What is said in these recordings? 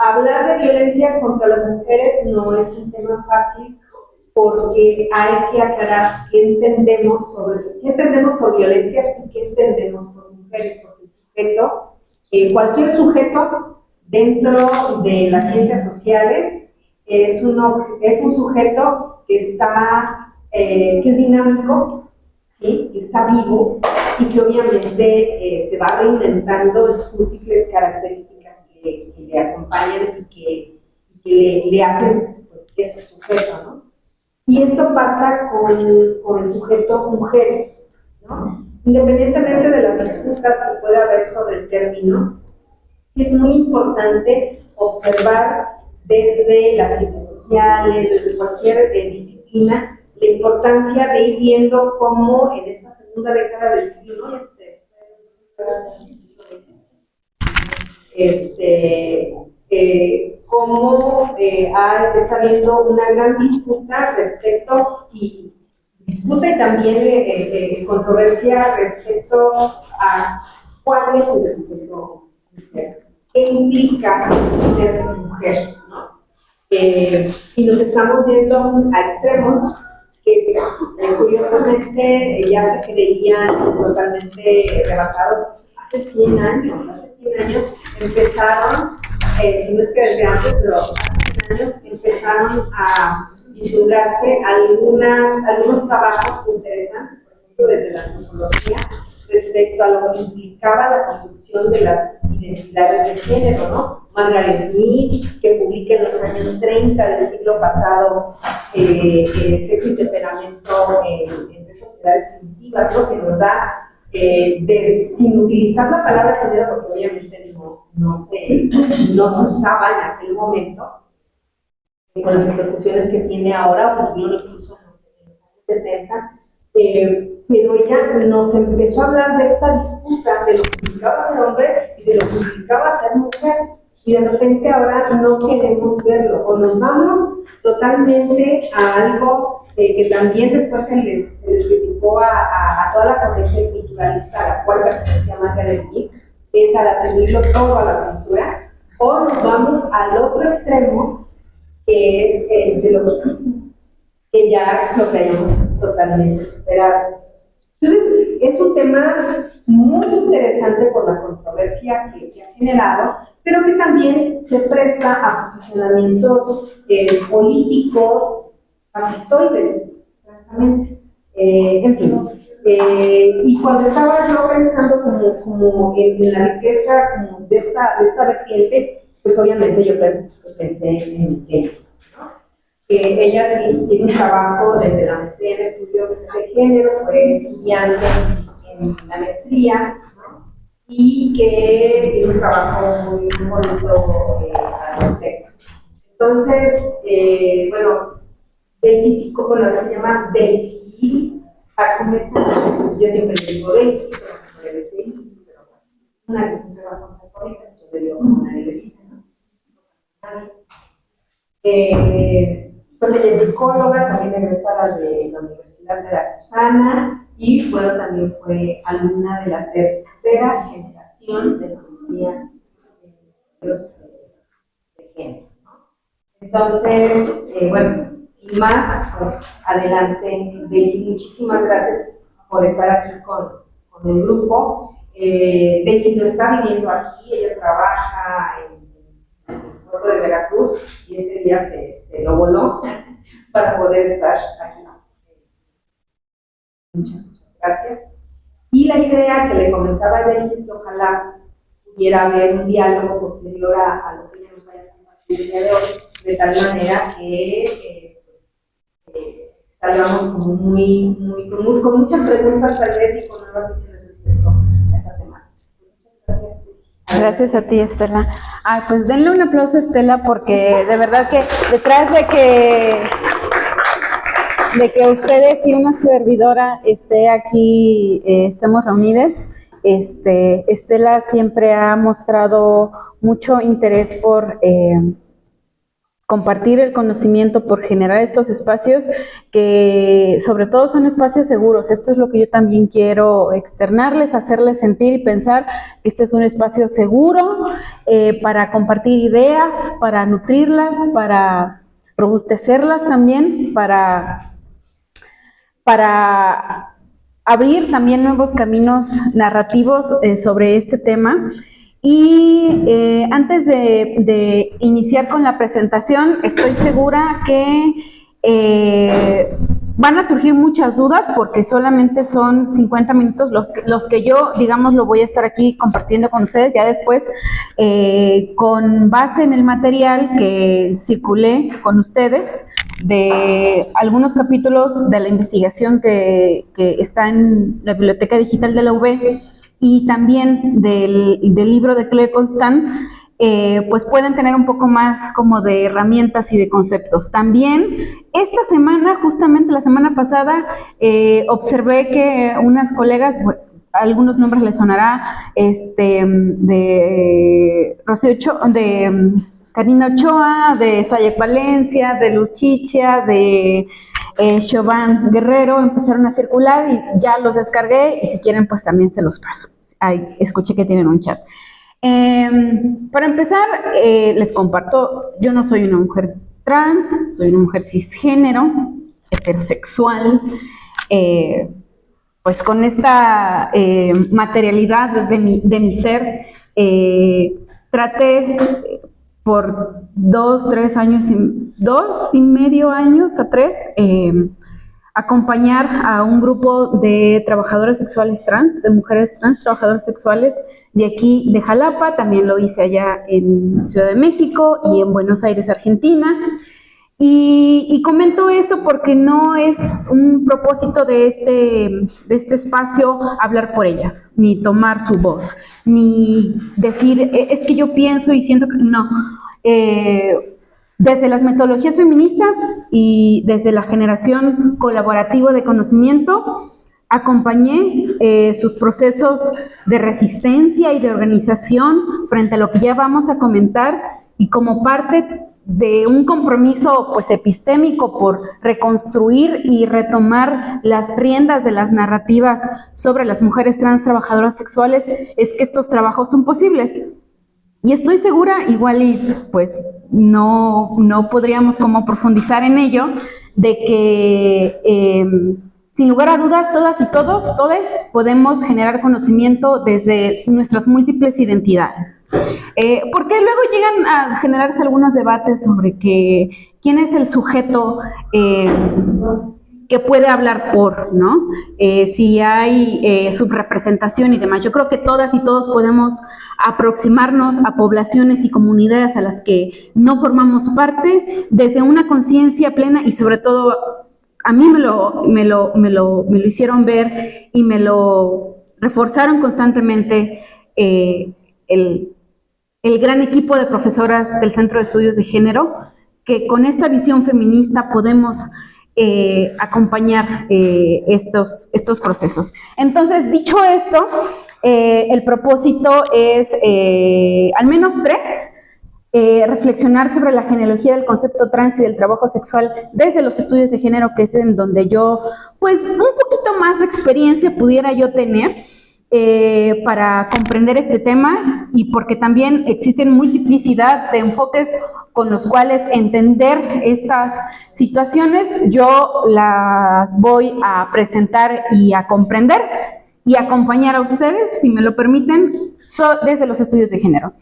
Hablar de violencias contra las mujeres no es un tema fácil porque hay que aclarar qué entendemos por violencias y qué entendemos por mujeres, porque el sujeto, cualquier sujeto dentro de las ciencias sociales es un sujeto que que es dinámico, ¿sí? Que está vivo y que obviamente se va reinventando en sus múltiples características que le acompañan y que le hacen pues, ese sujeto, ¿no? Y esto pasa con el sujeto mujeres, ¿no? Independientemente de las disputas que pueda haber sobre el término, sí es muy importante observar desde las ciencias sociales, desde cualquier disciplina, la importancia de ir viendo cómo en esta segunda década del siglo, ¿no? Cómo está habiendo una gran disputa respecto y también controversia respecto a cuál es el sujeto mujer, qué implica ser mujer, ¿no? Y nos estamos yendo a extremos que curiosamente ya se creían totalmente rebasados hace 100 años. Hace 100 años empezaron, si no es que desde antes, pero hace 100 años empezaron a vislumbrarse algunos trabajos interesantes, por ejemplo, desde la antropología, respecto a lo que implicaba la construcción de las identidades de género, ¿no? Margaret Mead, que publica en los años 30 del siglo pasado Sexo y Temperamento entre sociedades primitivas, ¿no? Que nos da, sin utilizar la palabra género, porque obviamente no se usaba en aquel momento, con las repercusiones que tiene ahora, o incluso en los años 70, pero ella nos empezó a hablar de esta disputa de lo que implicaba ser hombre y de lo que implicaba ser mujer, y de repente ahora no queremos verlo, o nos vamos totalmente a algo que también después se les criticó a toda la corriente culturalista a la cual pertenecía Margaret Mead, que es al atribuirlo todo a la cultura, o nos vamos al otro extremo, que es el biologicismo, que ya lo creemos totalmente superado. Entonces, es un tema muy interesante por la controversia que ha generado, pero que también se presta a posicionamientos políticos fascistoides, francamente. En fin, y cuando estaba yo pensando como en la riqueza como de esta vertiente, pues obviamente yo pensé en eso. Ella tiene un trabajo desde la maestría en estudios de género, fue estudiante en la maestría, ¿no? Y que tiene un trabajo muy bonito al respecto. Entonces, bueno, Daisy, bueno, se llama Daisy Iris, yo siempre le digo Daisy, pero debe ser Iris, pero una que siempre va a contar con ella, yo le digo como nadie le dice, ¿no? Pues ella es psicóloga, también egresada de la Universidad Veracruzana y bueno, también fue alumna de la tercera generación de la maestría de género, ¿no? Entonces, bueno, sin más, pues adelante, Daisy, muchísimas gracias por estar aquí con el grupo. Daisy no está viviendo aquí, ella trabaja en de Veracruz y ese día se lo voló para poder estar aquí. Muchas gracias. Y la idea que le comentaba a Daisy es que ojalá pudiera haber un diálogo posterior a lo que ella nos vaya a compartir el día de hoy, de tal manera que salgamos como con muchas preguntas tal vez y con nuevas visiones respecto a esta temática. Muchas gracias. Gracias a ti, Estela. Pues denle un aplauso a Estela porque de verdad que detrás de que ustedes y una servidora esté aquí, estemos reunidas, Estela siempre ha mostrado mucho interés por compartir el conocimiento, por generar estos espacios que sobre todo son espacios seguros. Esto es lo que yo también quiero externarles, hacerles sentir y pensar que este es un espacio seguro para compartir ideas, para nutrirlas, para robustecerlas también, para abrir también nuevos caminos narrativos sobre este tema. Y antes de iniciar con la presentación, estoy segura que van a surgir muchas dudas porque solamente son 50 minutos los que yo, digamos, lo voy a estar aquí compartiendo con ustedes. Ya después, con base en el material que circulé con ustedes, de algunos capítulos de la investigación que está en la Biblioteca Digital de la UB, y también del libro de Chloe Constant, pues pueden tener un poco más como de herramientas y de conceptos. También esta semana, justamente la semana pasada, observé que unas colegas, bueno, algunos nombres les sonará, de Rocío Ochoa, de Karina Ochoa, de Sayek Valencia, de Luchicha, de Chauvin Guerrero, empezaron a circular y ya los descargué, y si quieren pues también se los paso. Ay, escuché que tienen un chat. Para empezar, les comparto, yo no soy una mujer trans, soy una mujer cisgénero, heterosexual, pues con esta materialidad de mi ser, traté por 2 y medio años a 3, acompañar a un grupo de trabajadoras sexuales trans, de mujeres trans, trabajadoras sexuales de aquí, de Jalapa. También lo hice allá en Ciudad de México y en Buenos Aires, Argentina. Y comento esto porque no es un propósito de este espacio hablar por ellas, ni tomar su voz, ni decir, es que yo pienso y siento que no. Desde las metodologías feministas y desde la generación colaborativa de conocimiento, acompañé sus procesos de resistencia y de organización frente a lo que ya vamos a comentar, y como parte de un compromiso pues epistémico por reconstruir y retomar las riendas de las narrativas sobre las mujeres trans trabajadoras sexuales, es que estos trabajos son posibles. Y estoy segura, igual y pues no podríamos como profundizar en ello, de que sin lugar a dudas todas y todos podemos generar conocimiento desde nuestras múltiples identidades. Porque luego llegan a generarse algunos debates sobre quién es el sujeto que puede hablar por, ¿no? Si hay subrepresentación y demás. Yo creo que todas y todos podemos aproximarnos a poblaciones y comunidades a las que no formamos parte desde una conciencia plena, y sobre todo a mí me lo hicieron ver y me lo reforzaron constantemente el gran equipo de profesoras del Centro de Estudios de Género, que con esta visión feminista podemos acompañar estos procesos. Entonces, dicho esto, el propósito es al menos 3. Reflexionar sobre la genealogía del concepto trans y del trabajo sexual desde los estudios de género, que es en donde yo, pues, un poquito más de experiencia pudiera yo tener para comprender este tema, y porque también existen multiplicidad de enfoques con los cuales entender estas situaciones. Yo las voy a presentar y a comprender y acompañar a ustedes, si me lo permiten, desde los estudios de género.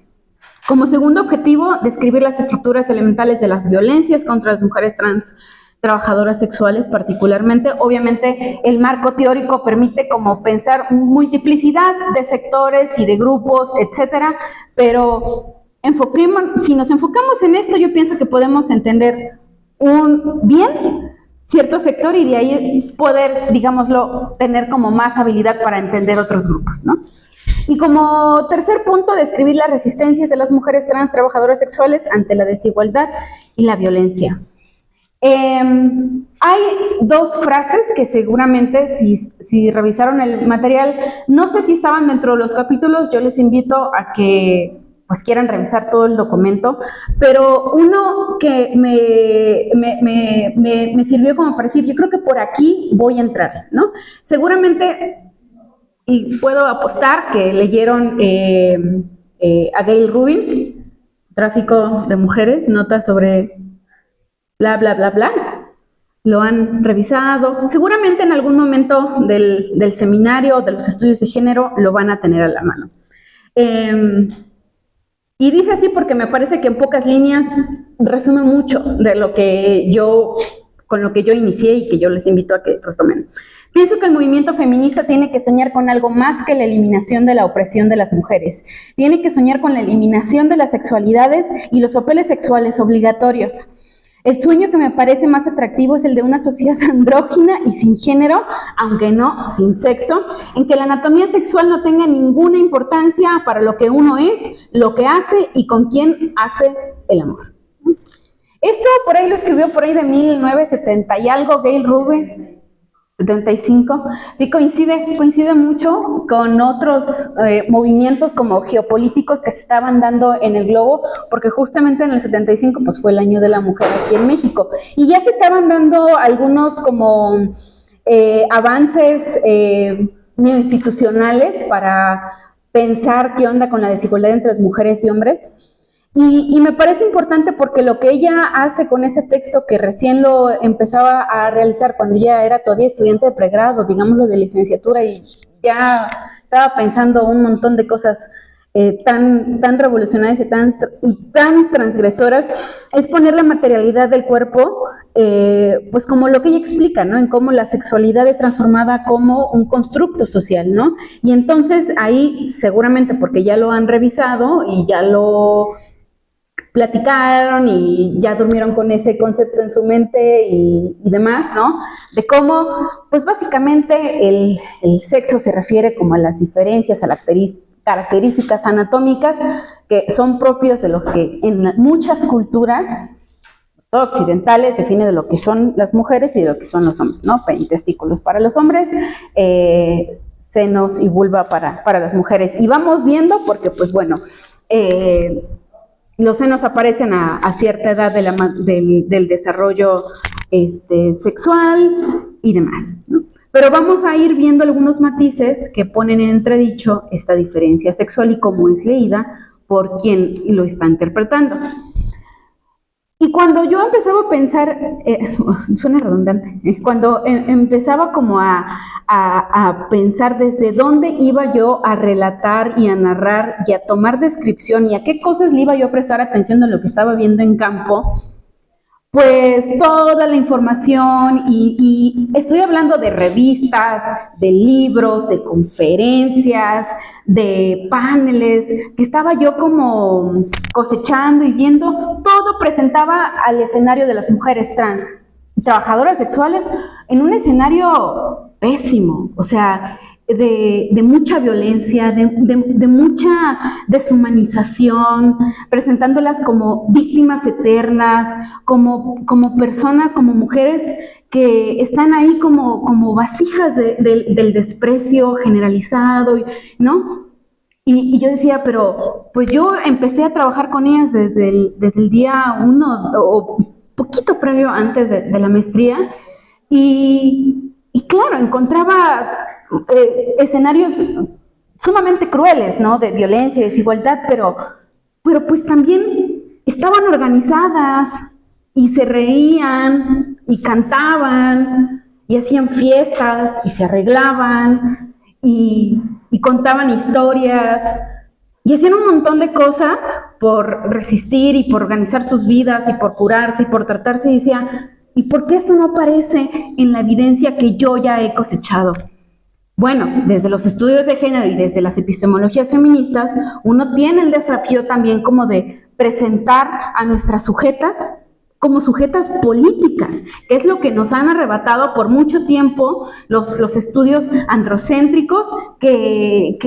Como segundo objetivo, describir las estructuras elementales de las violencias contra las mujeres trans trabajadoras sexuales particularmente. Obviamente el marco teórico permite como pensar multiplicidad de sectores y de grupos, etcétera, pero si nos enfocamos en esto, yo pienso que podemos entender bien cierto sector y de ahí poder, digámoslo, tener como más habilidad para entender otros grupos, ¿no? Y como tercer punto, describir las resistencias de las mujeres trans trabajadoras sexuales ante la desigualdad y la violencia. Hay 2 frases que seguramente si revisaron el material, no sé si estaban dentro de los capítulos, yo les invito a que pues quieran revisar todo el documento, pero uno que me sirvió como para decir, yo creo que por aquí voy a entrar, ¿no? Seguramente, y puedo apostar que leyeron a Gayle Rubin, Tráfico de Mujeres, nota sobre bla, bla, bla, bla. Lo han revisado. Seguramente en algún momento del seminario, de los estudios de género, lo van a tener a la mano. Y dice así porque me parece que en pocas líneas resume mucho de lo que con lo que yo inicié y que yo les invito a que retomen. Pienso que el movimiento feminista tiene que soñar con algo más que la eliminación de la opresión de las mujeres. Tiene que soñar con la eliminación de las sexualidades y los papeles sexuales obligatorios. El sueño que me parece más atractivo es el de una sociedad andrógina y sin género, aunque no sin sexo, en que la anatomía sexual no tenga ninguna importancia para lo que uno es, lo que hace y con quién hace el amor. Esto por ahí lo escribió por ahí de 1970 y algo Gayle Rubin, 75, y coincide mucho con otros movimientos como geopolíticos que se estaban dando en el globo, porque justamente en el 75 pues fue el año de la mujer aquí en México, y ya se estaban dando algunos como avances neoinstitucionales para pensar qué onda con la desigualdad entre las mujeres y hombres. Y me parece importante porque lo que ella hace con ese texto que recién lo empezaba a realizar cuando ella era todavía estudiante de pregrado, digámoslo de licenciatura, y ya estaba pensando un montón de cosas tan revolucionarias y tan transgresoras, es poner la materialidad del cuerpo, pues como lo que ella explica, ¿no? En cómo la sexualidad es transformada como un constructo social, ¿no? Y entonces ahí, seguramente porque ya lo han revisado y ya lo platicaron y ya durmieron con ese concepto en su mente y demás, ¿no? De cómo, pues básicamente el sexo se refiere como a las diferencias, a las características anatómicas que son propios de los que en muchas culturas occidentales definen de lo que son las mujeres y de lo que son los hombres, ¿no? Testículos para los hombres, senos y vulva para las mujeres. Y vamos viendo porque, pues bueno, los senos aparecen a cierta edad del desarrollo sexual y demás, ¿no? Pero vamos a ir viendo algunos matices que ponen en entredicho esta diferencia sexual y cómo es leída por quien lo está interpretando. Y cuando yo empezaba a pensar, suena redundante, cuando empezaba como a pensar desde dónde iba yo a relatar y a narrar y a tomar descripción y a qué cosas le iba yo a prestar atención de lo que estaba viendo en campo, pues toda la información y estoy hablando de revistas, de libros, de conferencias, de paneles, que estaba yo como cosechando y viendo, todo presentaba al escenario de las mujeres trans, trabajadoras sexuales, en un escenario pésimo, o sea, de mucha violencia, de mucha deshumanización, presentándolas como víctimas eternas, como personas, como mujeres que están ahí como vasijas del desprecio generalizado, ¿no? Y yo decía, pero pues yo empecé a trabajar con ellas desde el día 1 o poquito previo antes de la maestría, y claro, encontraba escenarios sumamente crueles, ¿no? De violencia y desigualdad, pero pues también estaban organizadas y se reían y cantaban y hacían fiestas y se arreglaban y contaban historias y hacían un montón de cosas por resistir y por organizar sus vidas y por curarse y por tratarse, y decía, ¿y por qué esto no aparece en la evidencia que yo ya he cosechado? Bueno, desde los estudios de género y desde las epistemologías feministas, uno tiene el desafío también como de presentar a nuestras sujetas como sujetas políticas, que es lo que nos han arrebatado por mucho tiempo los estudios androcéntricos que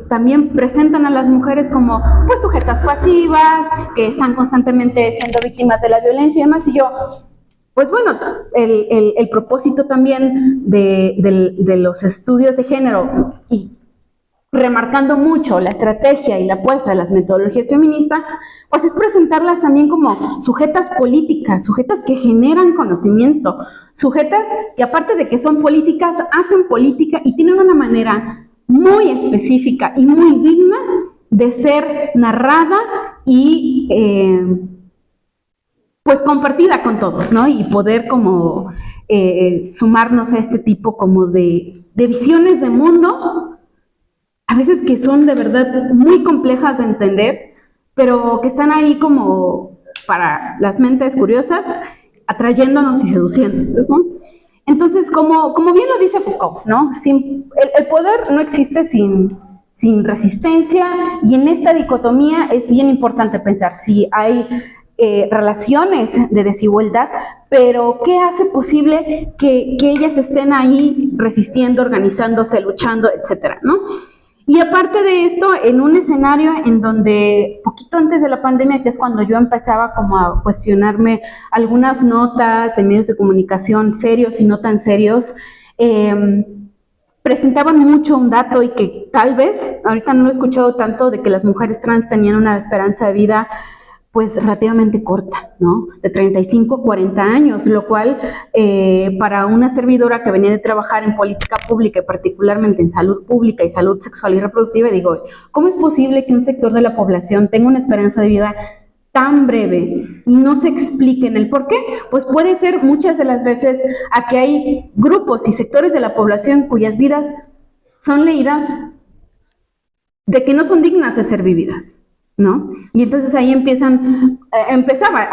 también presentan a las mujeres como pues sujetas pasivas, que están constantemente siendo víctimas de la violencia y demás, y yo, pues bueno, el propósito también de los estudios de género y remarcando mucho la estrategia y la apuesta de las metodologías feministas, pues es presentarlas también como sujetas políticas, sujetas que generan conocimiento, sujetas que aparte de que son políticas, hacen política y tienen una manera muy específica y muy digna de ser narrada y pues compartida con todos, ¿no? Y poder como sumarnos a este tipo como de visiones de mundo, a veces que son de verdad muy complejas de entender, pero que están ahí como para las mentes curiosas, atrayéndonos y seduciéndonos, ¿no? Entonces, como bien lo dice Foucault, ¿no? El poder no existe sin resistencia, y en esta dicotomía es bien importante pensar si hay relaciones de desigualdad, pero ¿qué hace posible que ellas estén ahí resistiendo, organizándose, luchando, etcétera, ¿no? Y aparte de esto, en un escenario en donde, poquito antes de la pandemia, que es cuando yo empezaba como a cuestionarme algunas notas de medios de comunicación serios y no tan serios, presentaban mucho un dato y que tal vez, ahorita no lo he escuchado tanto, de que las mujeres trans tenían una esperanza de vida pues relativamente corta, ¿no? De 35 a 40 años, lo cual para una servidora que venía de trabajar en política pública y particularmente en salud pública y salud sexual y reproductiva, digo, ¿cómo es posible que un sector de la población tenga una esperanza de vida tan breve y no se expliquen el por qué? Pues puede ser muchas de las veces a que hay grupos y sectores de la población cuyas vidas son leídas de que no son dignas de ser vividas, ¿no? Y entonces ahí empezaba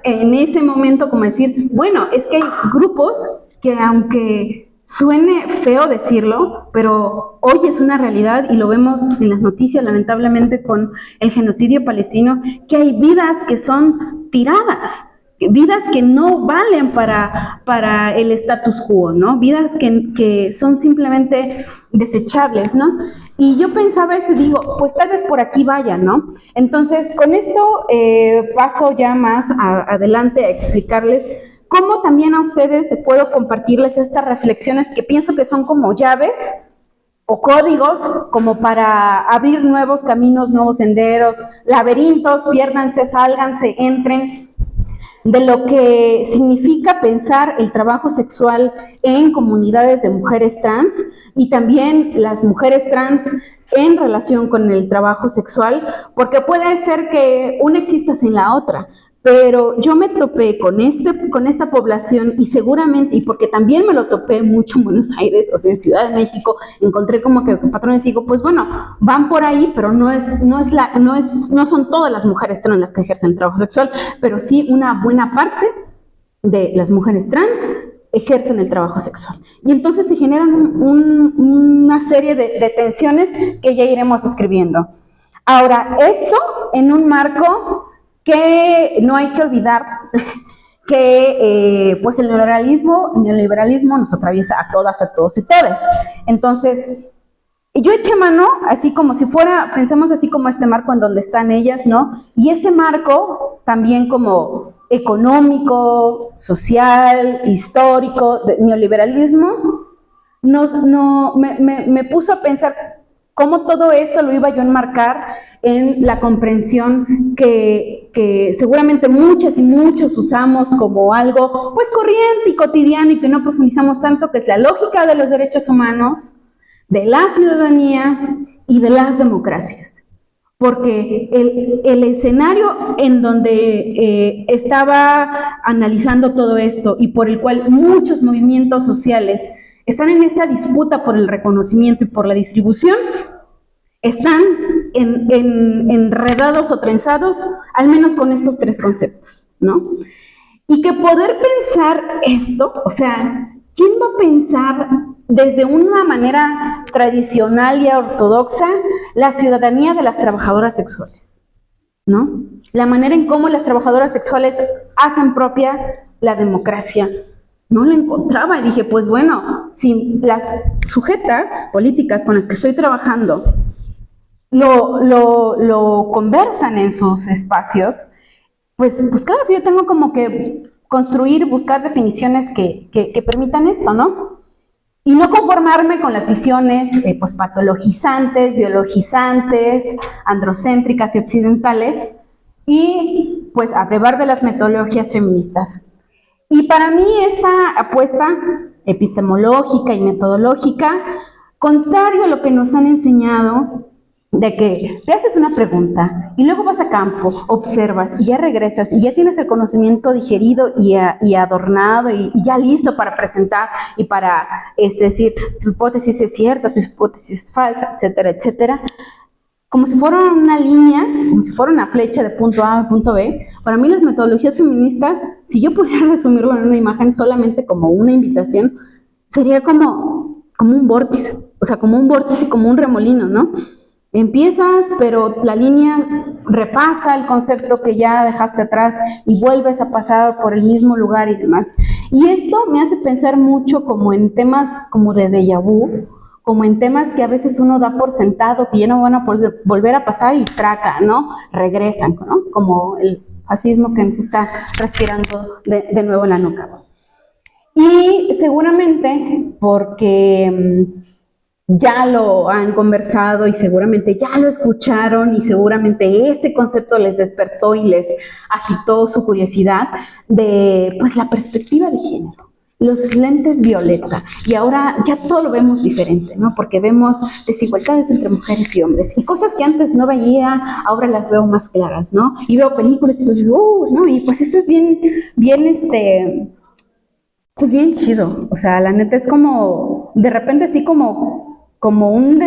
en ese momento como decir, bueno, es que hay grupos que aunque suene feo decirlo, pero hoy es una realidad y lo vemos en las noticias lamentablemente con el genocidio palestino, que hay vidas que son tiradas, vidas que no valen para el status quo, ¿no? Vidas que son simplemente desechables, ¿no? Y yo pensaba eso y digo, pues tal vez por aquí vaya, ¿no? Entonces, con esto paso ya más adelante a explicarles cómo también a ustedes puedo compartirles estas reflexiones que pienso que son como llaves o códigos como para abrir nuevos caminos, nuevos senderos, laberintos, piérdanse, sálganse, entren, de lo que significa pensar el trabajo sexual en comunidades de mujeres trans y también las mujeres trans en relación con el trabajo sexual, porque puede ser que una exista sin la otra, pero yo me topé con esta población y seguramente, y porque también me lo topé mucho en Buenos Aires, o sea, en Ciudad de México, encontré como que patrones y digo, pues bueno, van por ahí, pero no son todas las mujeres trans las que ejercen el trabajo sexual, pero sí una buena parte de las mujeres trans ejercen el trabajo sexual. Y entonces se generan una serie de tensiones que ya iremos escribiendo. Ahora, esto en un marco que no hay que olvidar que pues el neoliberalismo nos atraviesa a todas, a todos y todas. Entonces, yo eché mano, así como si fuera, pensemos así como este marco en donde están ellas, ¿no? Y este marco también como económico, social, histórico, de neoliberalismo, me puso a pensar cómo todo esto lo iba yo a enmarcar en la comprensión que seguramente muchas y muchos usamos como algo pues corriente y cotidiano y que no profundizamos tanto, que es la lógica de los derechos humanos, de la ciudadanía y de las democracias. Porque el escenario en donde estaba analizando todo esto y por el cual muchos movimientos sociales están en esta disputa por el reconocimiento y por la distribución, están enredados o trenzados, al menos con estos tres conceptos, ¿no? Y que poder pensar esto, o sea, ¿quién va a pensar desde una manera tradicional y ortodoxa la ciudadanía de las trabajadoras sexuales, ¿no? La manera en cómo las trabajadoras sexuales hacen propia la democracia. No la encontraba y dije, pues bueno, si las sujetas políticas con las que estoy trabajando lo conversan en sus espacios, pues claro que yo tengo como que construir, buscar definiciones que permitan esto, ¿no? Y no conformarme con las visiones pues, patologizantes, biologizantes, androcéntricas y occidentales, y pues abrevar de las metodologías feministas. Y para mí esta apuesta epistemológica y metodológica, contrario a lo que nos han enseñado, de que te haces una pregunta y luego vas a campo, observas y ya regresas y ya tienes el conocimiento digerido y adornado y ya listo para presentar y para decir tu hipótesis es cierta, tu hipótesis es falsa, etcétera, etcétera. Como si fuera una línea, como si fuera una flecha de punto A a punto B. Para mí las metodologías feministas, si yo pudiera resumirlo en una imagen solamente como una invitación, sería como un vórtice, o sea, como un vórtice, como un remolino, ¿no? Empiezas, pero la línea repasa el concepto que ya dejaste atrás y vuelves a pasar por el mismo lugar y demás. Y esto me hace pensar mucho como en temas como de déjà vu, como en temas que a veces uno da por sentado, que ya no van a volver a pasar y traca, ¿no? Regresan, ¿no? Como el fascismo que nos está respirando de nuevo en la nuca. Y seguramente porque ya lo han conversado y seguramente ya lo escucharon y seguramente este concepto les despertó y les agitó su curiosidad de pues la perspectiva de género, los lentes violeta, y ahora ya todo lo vemos diferente, ¿no? Porque vemos desigualdades entre mujeres y hombres y cosas que antes no veía, ahora las veo más claras, ¿no? Y veo películas y dices, ¿no? Y pues eso es bien pues bien chido, o sea, la neta es como, de repente así como un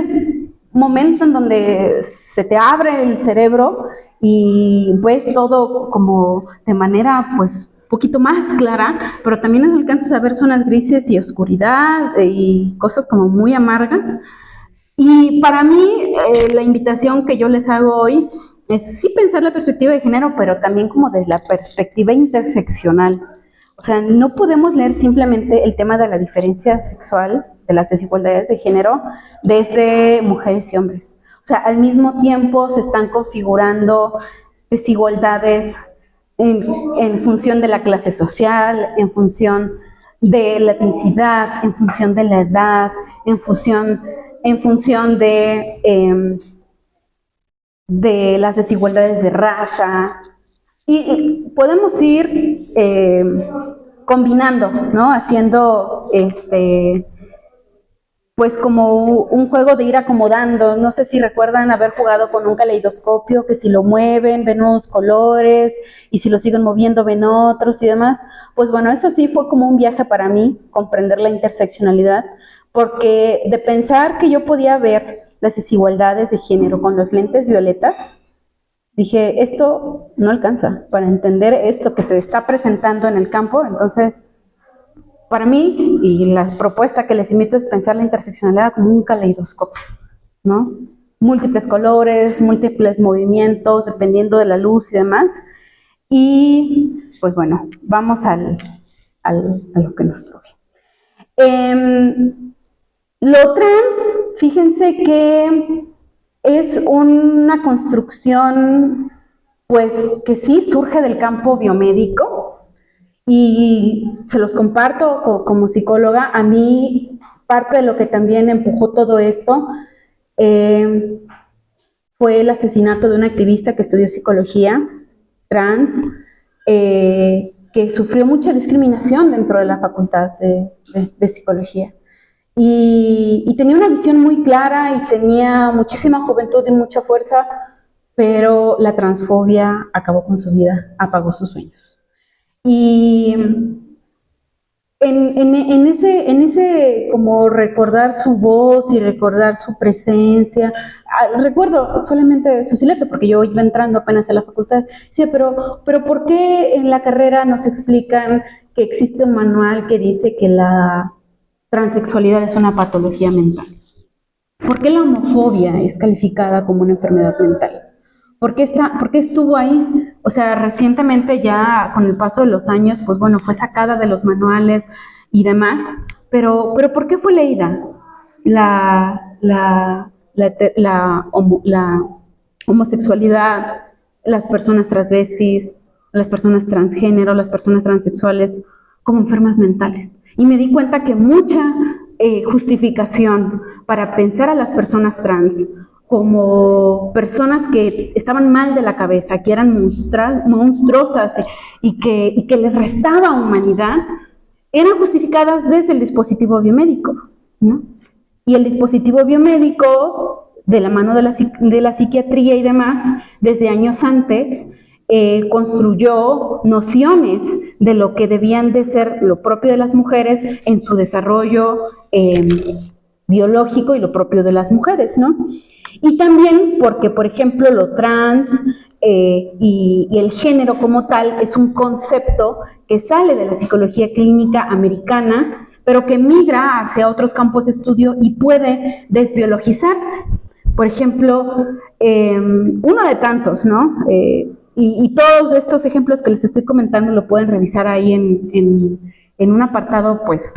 momento en donde se te abre el cerebro y ves todo como de manera pues poquito más clara, pero también alcanzas a ver zonas grises y oscuridad y cosas como muy amargas. Y para mí la invitación que yo les hago hoy es sí pensar la perspectiva de género, pero también como desde la perspectiva interseccional. O sea, no podemos leer simplemente el tema de la diferencia sexual, de las desigualdades de género, desde mujeres y hombres. O sea, al mismo tiempo se están configurando desigualdades en función de la clase social, en función de la etnicidad, en función de la edad, en función de las desigualdades de raza. Y podemos ir combinando, ¿no? Haciendo pues como un juego de ir acomodando. No sé si recuerdan haber jugado con un caleidoscopio, que si lo mueven ven unos colores y si lo siguen moviendo ven otros y demás. Pues bueno, eso sí fue como un viaje para mí, comprender la interseccionalidad, porque de pensar que yo podía ver las desigualdades de género con los lentes violetas, dije, esto no alcanza para entender esto que se está presentando en el campo. Entonces, para mí, y la propuesta que les invito es pensar la interseccionalidad como un caleidoscopio, ¿no? Múltiples colores, múltiples movimientos, dependiendo de la luz y demás. Y, pues bueno, vamos a lo que nos truje. Lo trans, fíjense que es una construcción, pues, que sí surge del campo biomédico, y se los comparto como psicóloga. A mí, parte de lo que también empujó todo esto fue el asesinato de una activista que estudió psicología trans, que sufrió mucha discriminación dentro de la facultad de psicología. Y tenía una visión muy clara y tenía muchísima juventud y mucha fuerza, pero la transfobia acabó con su vida, apagó sus sueños. Y en ese como recordar su voz y recordar su presencia, recuerdo solamente su silueta porque yo iba entrando apenas a la facultad. Sí, pero ¿por qué en la carrera nos explican que existe un manual que dice que la transexualidad es una patología mental? ¿Por qué la homofobia es calificada como una enfermedad mental? ¿Por qué estuvo ahí? O sea, recientemente ya con el paso de los años, pues bueno, fue sacada de los manuales y demás, pero ¿por qué fue leída la homosexualidad, las personas transvestis, las personas transgénero, las personas transexuales como enfermas mentales? Y me di cuenta que mucha justificación para pensar a las personas trans como personas que estaban mal de la cabeza, que eran monstruosas y que les restaba humanidad, eran justificadas desde el dispositivo biomédico, ¿no? Y el dispositivo biomédico, de la mano de la psiquiatría y demás, desde años antes, construyó nociones de lo que debían de ser lo propio de las mujeres en su desarrollo biológico y lo propio de las mujeres, ¿no? Y también porque, por ejemplo, lo trans y el género como tal es un concepto que sale de la psicología clínica americana, pero que migra hacia otros campos de estudio y puede desbiologizarse. Por ejemplo, uno de tantos, ¿no? Y todos estos ejemplos que les estoy comentando lo pueden revisar ahí en un apartado, pues,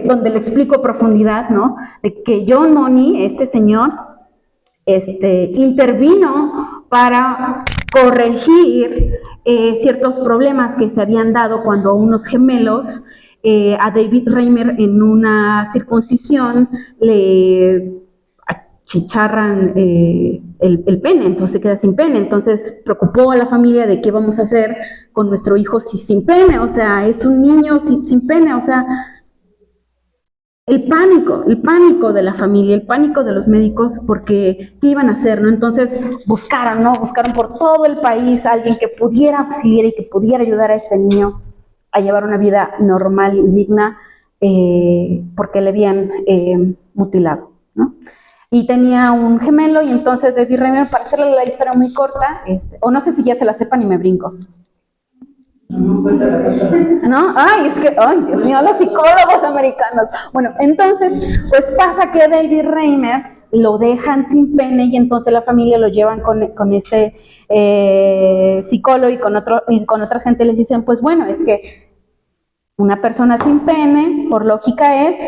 donde le explico a profundidad, ¿no? De que John Money, este señor, intervino para corregir ciertos problemas que se habían dado cuando unos gemelos a David Reimer en una circuncisión le achicharran el pene, entonces se queda sin pene. Entonces preocupó a la familia de qué vamos a hacer con nuestro hijo sin pene, o sea, es un niño sin pene, o sea, el pánico de la familia, el pánico de los médicos, porque ¿qué iban a hacer, no? Entonces buscaron, ¿no? Buscaron por todo el país a alguien que pudiera auxiliar y que pudiera ayudar a este niño a llevar una vida normal y digna, porque le habían mutilado, ¿no? Y tenía un gemelo, y entonces David Reimer, para hacerle la historia muy corta, o no sé si ya se la sepan y me brinco. ¿No? Ay, es que, ay, Dios mío, los psicólogos americanos. Bueno, entonces, pues pasa que David Reimer lo dejan sin pene y entonces la familia lo llevan con este psicólogo y con otra gente les dicen, pues bueno, es que una persona sin pene, por lógica, es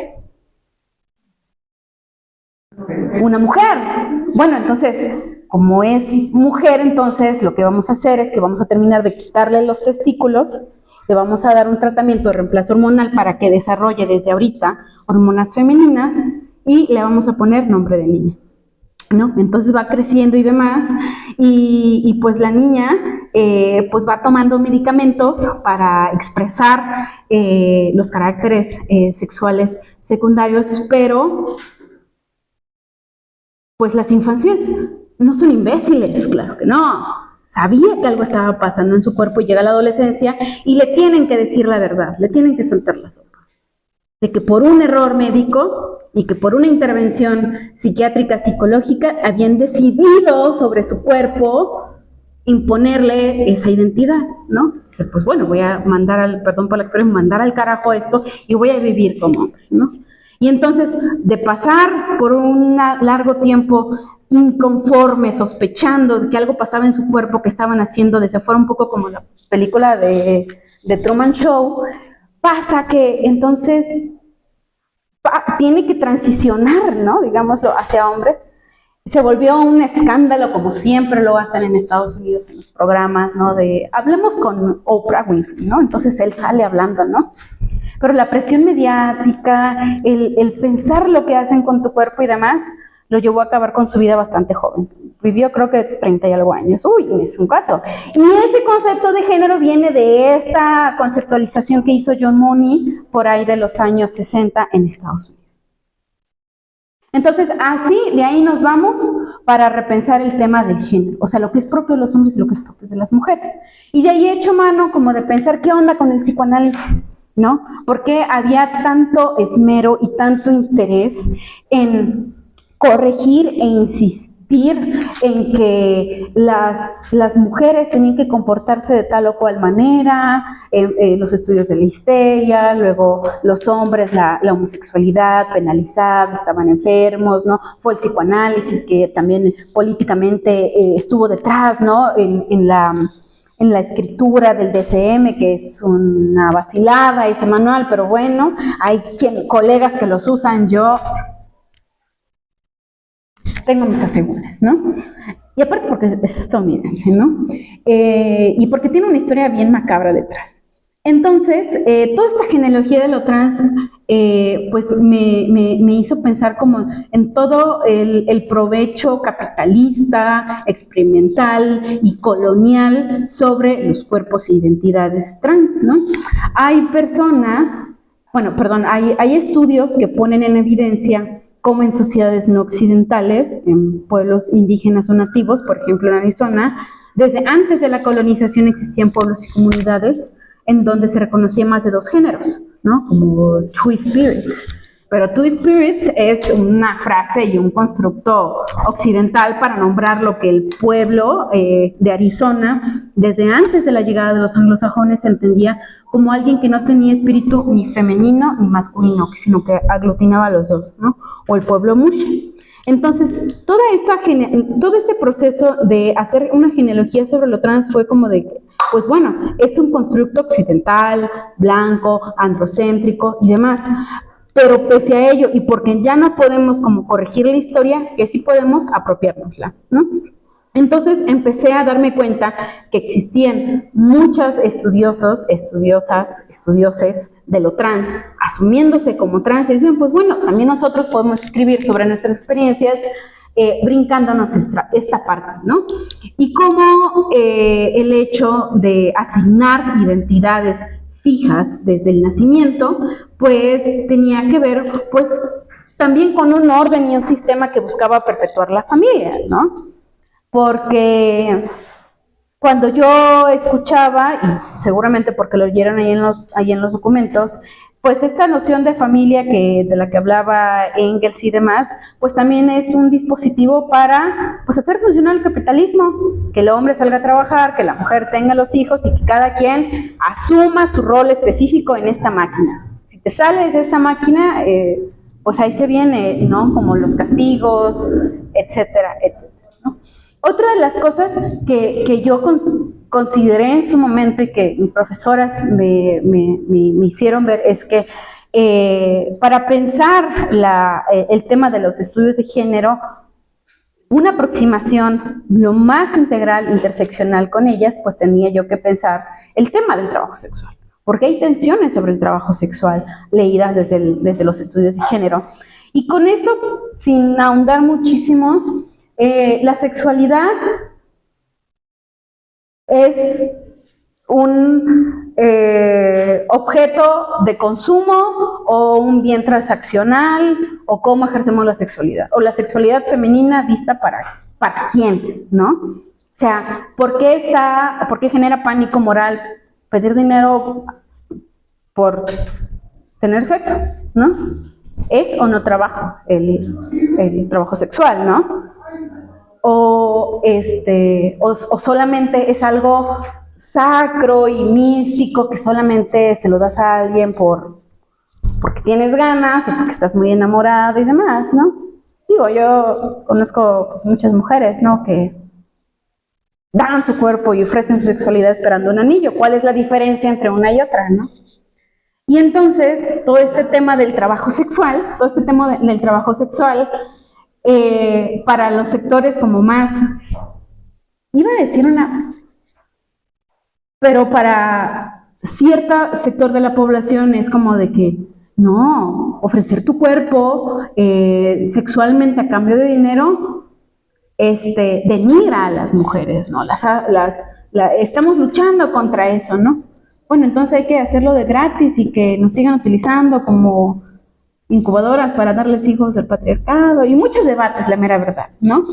una mujer. Bueno, entonces, como es mujer, entonces lo que vamos a hacer es que vamos a terminar de quitarle los testículos, le vamos a dar un tratamiento de reemplazo hormonal para que desarrolle desde ahorita hormonas femeninas y le vamos a poner nombre de niña, ¿no? Entonces va creciendo y demás, y pues la niña pues va tomando medicamentos para expresar los caracteres sexuales secundarios, pero pues las infancias no son imbéciles, claro que no. Sabía que algo estaba pasando en su cuerpo y llega la adolescencia y le tienen que decir la verdad, le tienen que soltar la sopa. De que por un error médico y que por una intervención psiquiátrica, psicológica, habían decidido sobre su cuerpo imponerle esa identidad, ¿no? Dice, pues bueno, voy a mandar perdón por la expresión, mandar al carajo esto y voy a vivir como hombre, ¿no? Y entonces, de pasar por un largo tiempo inconforme, sospechando de que algo pasaba en su cuerpo, que estaban haciendo desde afuera, un poco como la película de Truman Show, pasa que entonces tiene que transicionar, ¿no? Digámoslo, hacia hombre. Se volvió un escándalo, como siempre lo hacen en Estados Unidos en los programas, ¿no? Hablemos con Oprah Winfrey, ¿no? Entonces él sale hablando, ¿no? Pero la presión mediática, el pensar lo que hacen con tu cuerpo y demás, lo llevó a acabar con su vida bastante joven. Vivió creo que 30 y algo años. Uy, es un caso. Y ese concepto de género viene de esta conceptualización que hizo John Money por ahí de los años 60 en Estados Unidos. Entonces, así, de ahí nos vamos para repensar el tema del género, o sea, lo que es propio de los hombres y lo que es propio de las mujeres. Y de ahí he hecho mano como de pensar qué onda con el psicoanálisis, ¿no? ¿Por qué había tanto esmero y tanto interés en corregir e insistir en que las mujeres tenían que comportarse de tal o cual manera, los estudios de la histeria, luego los hombres, la homosexualidad penalizada, estaban enfermos, ¿no? Fue el psicoanálisis que también políticamente estuvo detrás, ¿no? En la escritura del DSM, que es una vacilada ese manual, pero bueno, hay colegas que los usan, yo tengo mis asegúnes, ¿no? Y aparte porque es estadounidense, ¿no? Y porque tiene una historia bien macabra detrás. Entonces, toda esta genealogía de lo trans, pues me hizo pensar como en todo el provecho capitalista, experimental y colonial sobre los cuerpos e identidades trans, ¿no? Hay personas, bueno, perdón, hay estudios que ponen en evidencia cómo en sociedades no occidentales, en pueblos indígenas o nativos, por ejemplo en Arizona, desde antes de la colonización existían pueblos y comunidades en donde se reconocía más de dos géneros, ¿no? Como Two Spirits. Pero Two Spirits es una frase y un constructo occidental para nombrar lo que el pueblo de Arizona, desde antes de la llegada de los anglosajones, entendía como alguien que no tenía espíritu ni femenino ni masculino, sino que aglutinaba a los dos, ¿no? O el pueblo Muxe. Entonces, todo este proceso de hacer una genealogía sobre lo trans fue como de, pues bueno, es un constructo occidental, blanco, androcéntrico y demás. Pero pese a ello, y porque ya no podemos como corregir la historia, que sí podemos apropiárnosla, ¿no? Entonces empecé a darme cuenta que existían muchos estudiosos, estudioses de lo trans, asumiéndose como trans, y dicen, pues bueno, también nosotros podemos escribir sobre nuestras experiencias, brincándonos esta parte, ¿no? Y cómo el hecho de asignar identidades fijas desde el nacimiento, pues tenía que ver, pues, también con un orden y un sistema que buscaba perpetuar la familia, ¿no? Porque cuando yo escuchaba, y seguramente porque lo oyeron ahí en los documentos, pues esta noción de familia de la que hablaba Engels y demás, pues también es un dispositivo para pues, hacer funcionar el capitalismo, que el hombre salga a trabajar, que la mujer tenga los hijos y que cada quien asuma su rol específico en esta máquina. Si te sales de esta máquina, pues ahí se viene, ¿no? Como los castigos, etcétera, etcétera, ¿no? Otra de las cosas que yo consideré en su momento y que mis profesoras me hicieron ver es que para pensar el tema de los estudios de género, una aproximación lo más integral, interseccional con ellas, pues tenía yo que pensar el tema del trabajo sexual, porque hay tensiones sobre el trabajo sexual leídas desde los estudios de género. Y con esto, sin ahondar muchísimo, la sexualidad es un objeto de consumo o un bien transaccional o cómo ejercemos la sexualidad o la sexualidad femenina vista para quién, ¿no? O sea, ¿por qué genera pánico moral pedir dinero por tener sexo, ¿no? ¿Es o no trabajo el trabajo sexual, ¿no? O solamente es algo sacro y místico que solamente se lo das a alguien porque tienes ganas o porque estás muy enamorado y demás, ¿no? Digo, yo conozco pues, muchas mujeres, ¿no? Que dan su cuerpo y ofrecen su sexualidad esperando un anillo. ¿Cuál es la diferencia entre una y otra, no? Y entonces, todo este tema del trabajo sexual, para los sectores como más, iba a decir pero para cierto sector de la población es como de que, no, ofrecer tu cuerpo sexualmente a cambio de dinero, denigra a las mujeres, ¿no? Estamos luchando contra eso, ¿no? Bueno, entonces hay que hacerlo de gratis y que nos sigan utilizando como incubadoras para darles hijos al patriarcado y muchos debates, la mera verdad, ¿no?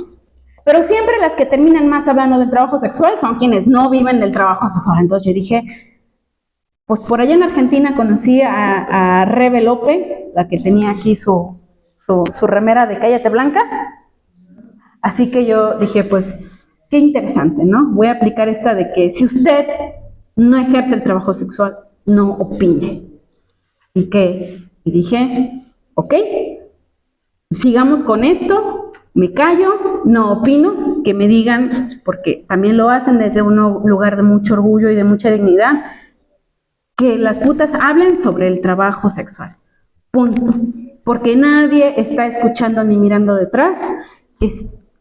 Pero siempre las que terminan más hablando del trabajo sexual son quienes no viven del trabajo sexual. Entonces yo dije, pues por allá en Argentina conocí a Rebe Lope, la que tenía aquí su remera de Cállate Blanca. Así que yo dije, pues qué interesante, ¿no? Voy a aplicar esta de que si usted no ejerce el trabajo sexual, no opine. Así que dije, ok, sigamos con esto, me callo, no opino, que me digan, porque también lo hacen desde un lugar de mucho orgullo y de mucha dignidad, que las putas hablen sobre el trabajo sexual, punto. Porque nadie está escuchando ni mirando detrás,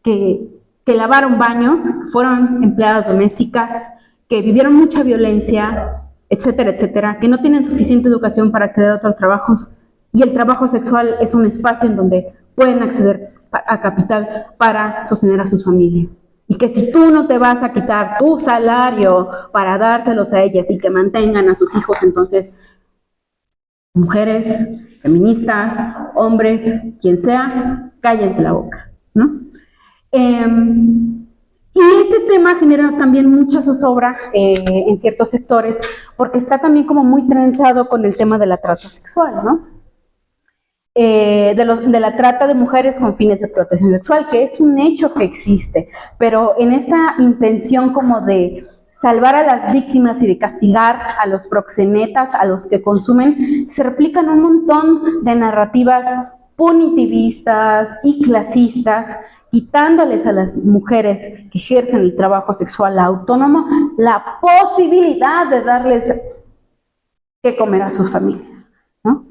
que lavaron baños, fueron empleadas domésticas, que vivieron mucha violencia, etcétera, etcétera, que no tienen suficiente educación para acceder a otros trabajos, y el trabajo sexual es un espacio en donde pueden acceder a capital para sostener a sus familias. Y que si tú no te vas a quitar tu salario para dárselos a ellas y que mantengan a sus hijos, entonces, mujeres, feministas, hombres, quien sea, cállense la boca, ¿no? Y este tema genera también mucha zozobra en ciertos sectores, porque está también como muy trenzado con el tema de la trata sexual, ¿no? De la trata de mujeres con fines de explotación sexual, que es un hecho que existe, pero en esta intención como de salvar a las víctimas y de castigar a los proxenetas, a los que consumen, se replican un montón de narrativas punitivistas y clasistas, quitándoles a las mujeres que ejercen el trabajo sexual autónomo la posibilidad de darles que comer a sus familias, ¿no?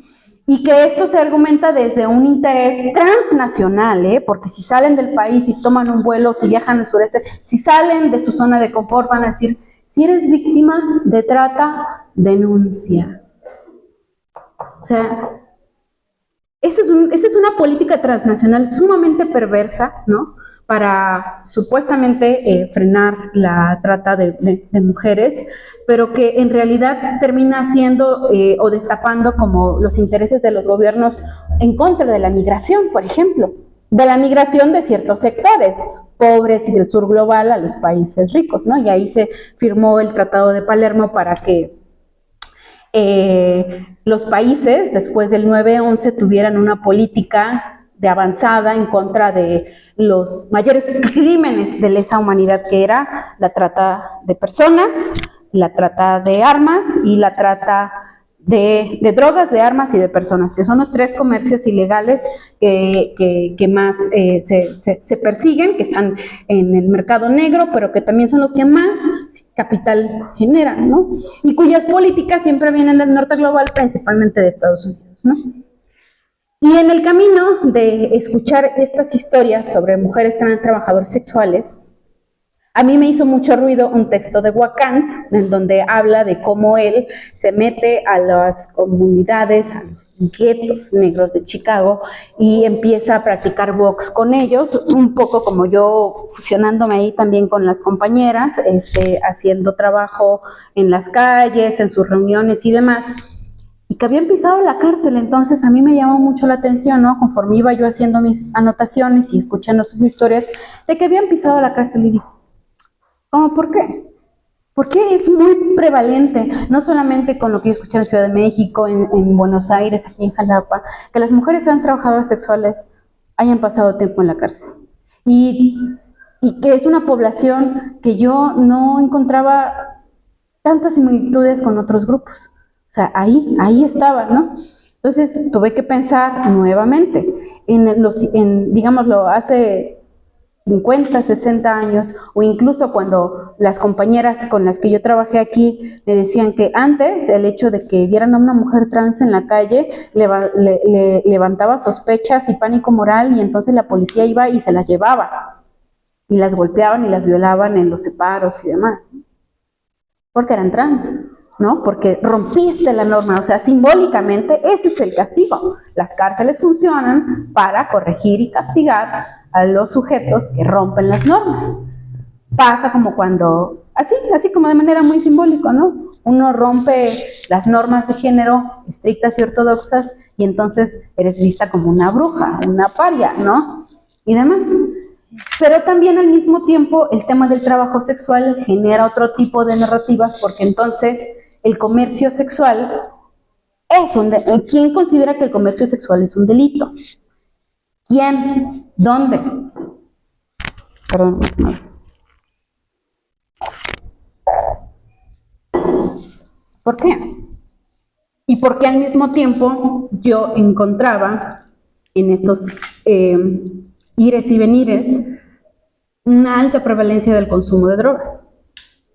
Y que esto se argumenta desde un interés transnacional, porque si salen del país y toman un vuelo, si viajan al sureste, si salen de su zona de confort, van a decir, si eres víctima de trata, denuncia. O sea, esa es una política transnacional sumamente perversa, ¿no? Para supuestamente frenar la trata de mujeres, pero que en realidad termina haciendo o destapando como los intereses de los gobiernos en contra de la migración, por ejemplo, de la migración de ciertos sectores pobres y del sur global a los países ricos, ¿no? Y ahí se firmó el Tratado de Palermo para que los países, después del 9/11, tuvieran una política de avanzada en contra de los mayores crímenes de lesa humanidad, que era la trata de personas, la trata de armas y la trata de drogas, de armas y de personas, que son los tres comercios ilegales que más se persiguen, que están en el mercado negro, pero que también son los que más capital generan, ¿no? Y cuyas políticas siempre vienen del norte global, principalmente de Estados Unidos, ¿no? Y en el camino de escuchar estas historias sobre mujeres trans trabajadoras sexuales, a mí me hizo mucho ruido un texto de Wakant, en donde habla de cómo él se mete a las comunidades, a los guetos negros de Chicago, y empieza a practicar box con ellos, un poco como yo, fusionándome ahí también con las compañeras, haciendo trabajo en las calles, en sus reuniones y demás, y que habían pisado la cárcel. Entonces a mí me llamó mucho la atención, ¿no? Conforme iba yo haciendo mis anotaciones y escuchando sus historias, de que habían pisado la cárcel, y dije, ¿cómo? ¿Por qué? Porque es muy prevalente, no solamente con lo que yo escuché en Ciudad de México, en Buenos Aires, aquí en Jalapa, que las mujeres trans trabajadoras sexuales hayan pasado tiempo en la cárcel. Y que es una población que yo no encontraba tantas similitudes con otros grupos. O sea, ahí estaba, ¿no? Entonces tuve que pensar nuevamente digámoslo, hace 50, 60 años, o incluso cuando las compañeras con las que yo trabajé aquí me decían que antes el hecho de que vieran a una mujer trans en la calle le levantaba sospechas y pánico moral, y entonces la policía iba y se las llevaba, y las golpeaban y las violaban en los separos y demás, porque eran trans, ¿no? Porque rompiste la norma. O sea, simbólicamente ese es el castigo. Las cárceles funcionan para corregir y castigar a los sujetos que rompen las normas. Pasa como cuando, así como de manera muy simbólica, ¿no? Uno rompe las normas de género estrictas y ortodoxas, y entonces eres vista como una bruja, una paria, ¿no? Y demás. Pero también al mismo tiempo el tema del trabajo sexual genera otro tipo de narrativas, porque entonces el comercio sexual ¿quién considera que el comercio sexual es un delito? ¿Quién? ¿Dónde? Perdón. ¿Por qué? Y porque al mismo tiempo yo encontraba en estos ires y venires una alta prevalencia del consumo de drogas.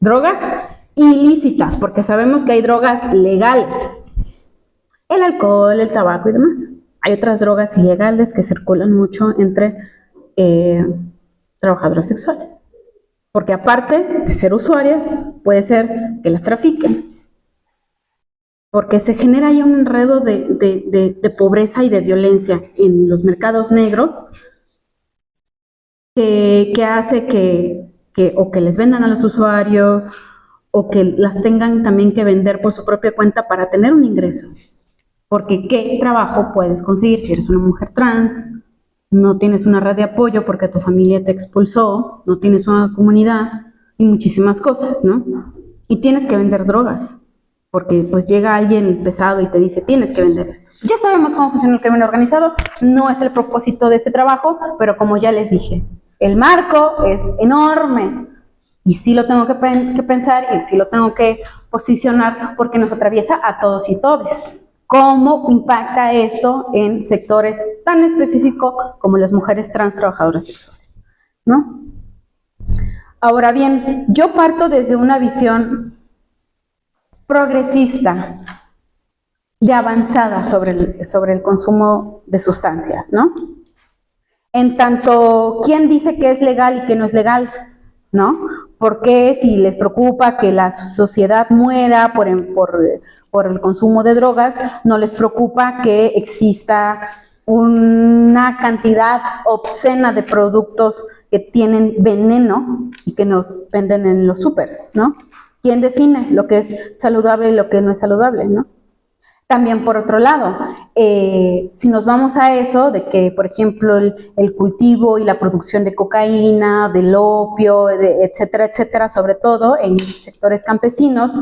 Drogas ilícitas, porque sabemos que hay drogas legales. El alcohol, el tabaco y demás. Hay otras drogas ilegales que circulan mucho entre trabajadores sexuales. Porque aparte de ser usuarias, puede ser que las trafiquen. porque se genera ahí un enredo de pobreza y de violencia en los mercados negros que hace o que les vendan a los usuarios o que las tengan también que vender por su propia cuenta para tener un ingreso. Porque ¿qué trabajo puedes conseguir si eres una mujer trans? No tienes una red de apoyo porque tu familia te expulsó, no tienes una comunidad y muchísimas cosas, ¿no? Y tienes que vender drogas, porque pues llega alguien pesado y te dice, tienes que vender esto. Ya sabemos cómo funciona el crimen organizado, no es el propósito de ese trabajo, pero como ya les dije, el marco es enorme y sí lo tengo que pensar y sí lo tengo que posicionar porque nos atraviesa a todos y todes. ¿Cómo impacta esto en sectores tan específicos como las mujeres trans trabajadoras sexuales? ¿No? Ahora bien, yo parto desde una visión progresista, de avanzada sobre el consumo de sustancias, ¿no? En tanto, ¿quién dice que es legal y que no es legal? ¿No? ¿Por qué si les preocupa que la sociedad muera por el consumo de drogas, no les preocupa que exista una cantidad obscena de productos que tienen veneno y que nos venden en los súperes, ¿no? ¿Quién define lo que es saludable y lo que no es saludable, ¿no? También por otro lado, si nos vamos a eso de que, por ejemplo, el cultivo y la producción de cocaína, del opio, etcétera, etcétera, sobre todo en sectores campesinos,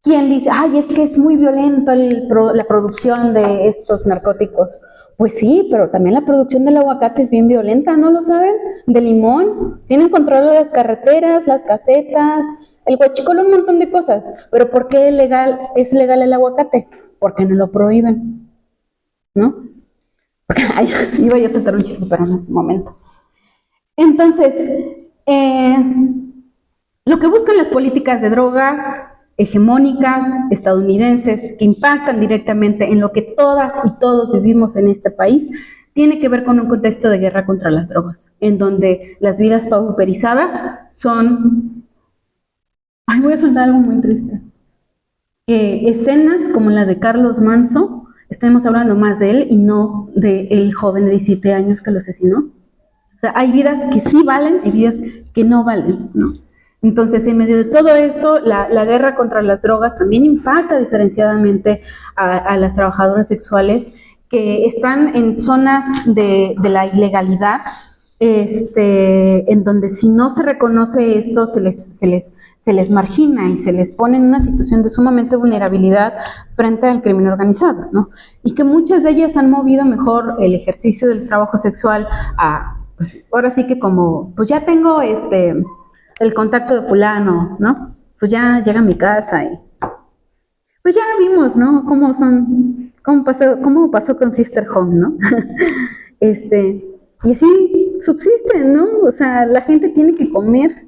¿quién dice, ay, es que es muy violento la producción de estos narcóticos? Pues sí, pero también la producción del aguacate es bien violenta, ¿no lo saben? De limón, tienen control de las carreteras, las casetas, el huachicol, un montón de cosas. Pero ¿por qué es legal el aguacate? Porque no lo prohíben, ¿no? Porque, ay, iba yo a soltar un chiste, pero en este momento. Entonces, lo que buscan las políticas de drogas hegemónicas estadounidenses que impactan directamente en lo que todas y todos vivimos en este país, tiene que ver con un contexto de guerra contra las drogas, en donde las vidas pauperizadas son... Ay, voy a soltar algo muy triste. Escenas como la de Carlos Manzo, estamos hablando más de él y no del joven de 17 años que lo asesinó. O sea, hay vidas que sí valen y vidas que no valen, ¿no? Entonces, en medio de todo esto, la guerra contra las drogas también impacta diferenciadamente a las trabajadoras sexuales que están en zonas de la ilegalidad, en donde si no se reconoce esto, se les margina y se les pone en una situación de sumamente vulnerabilidad frente al crimen organizado, ¿no? Y que muchas de ellas han movido mejor el ejercicio del trabajo sexual a, pues, ahora sí que como, pues ya tengo el contacto de fulano, ¿no? Pues ya llega a mi casa y pues ya vimos, ¿no? Cómo pasó con Sister Home, ¿no? Y así subsisten, ¿no? O sea, la gente tiene que comer.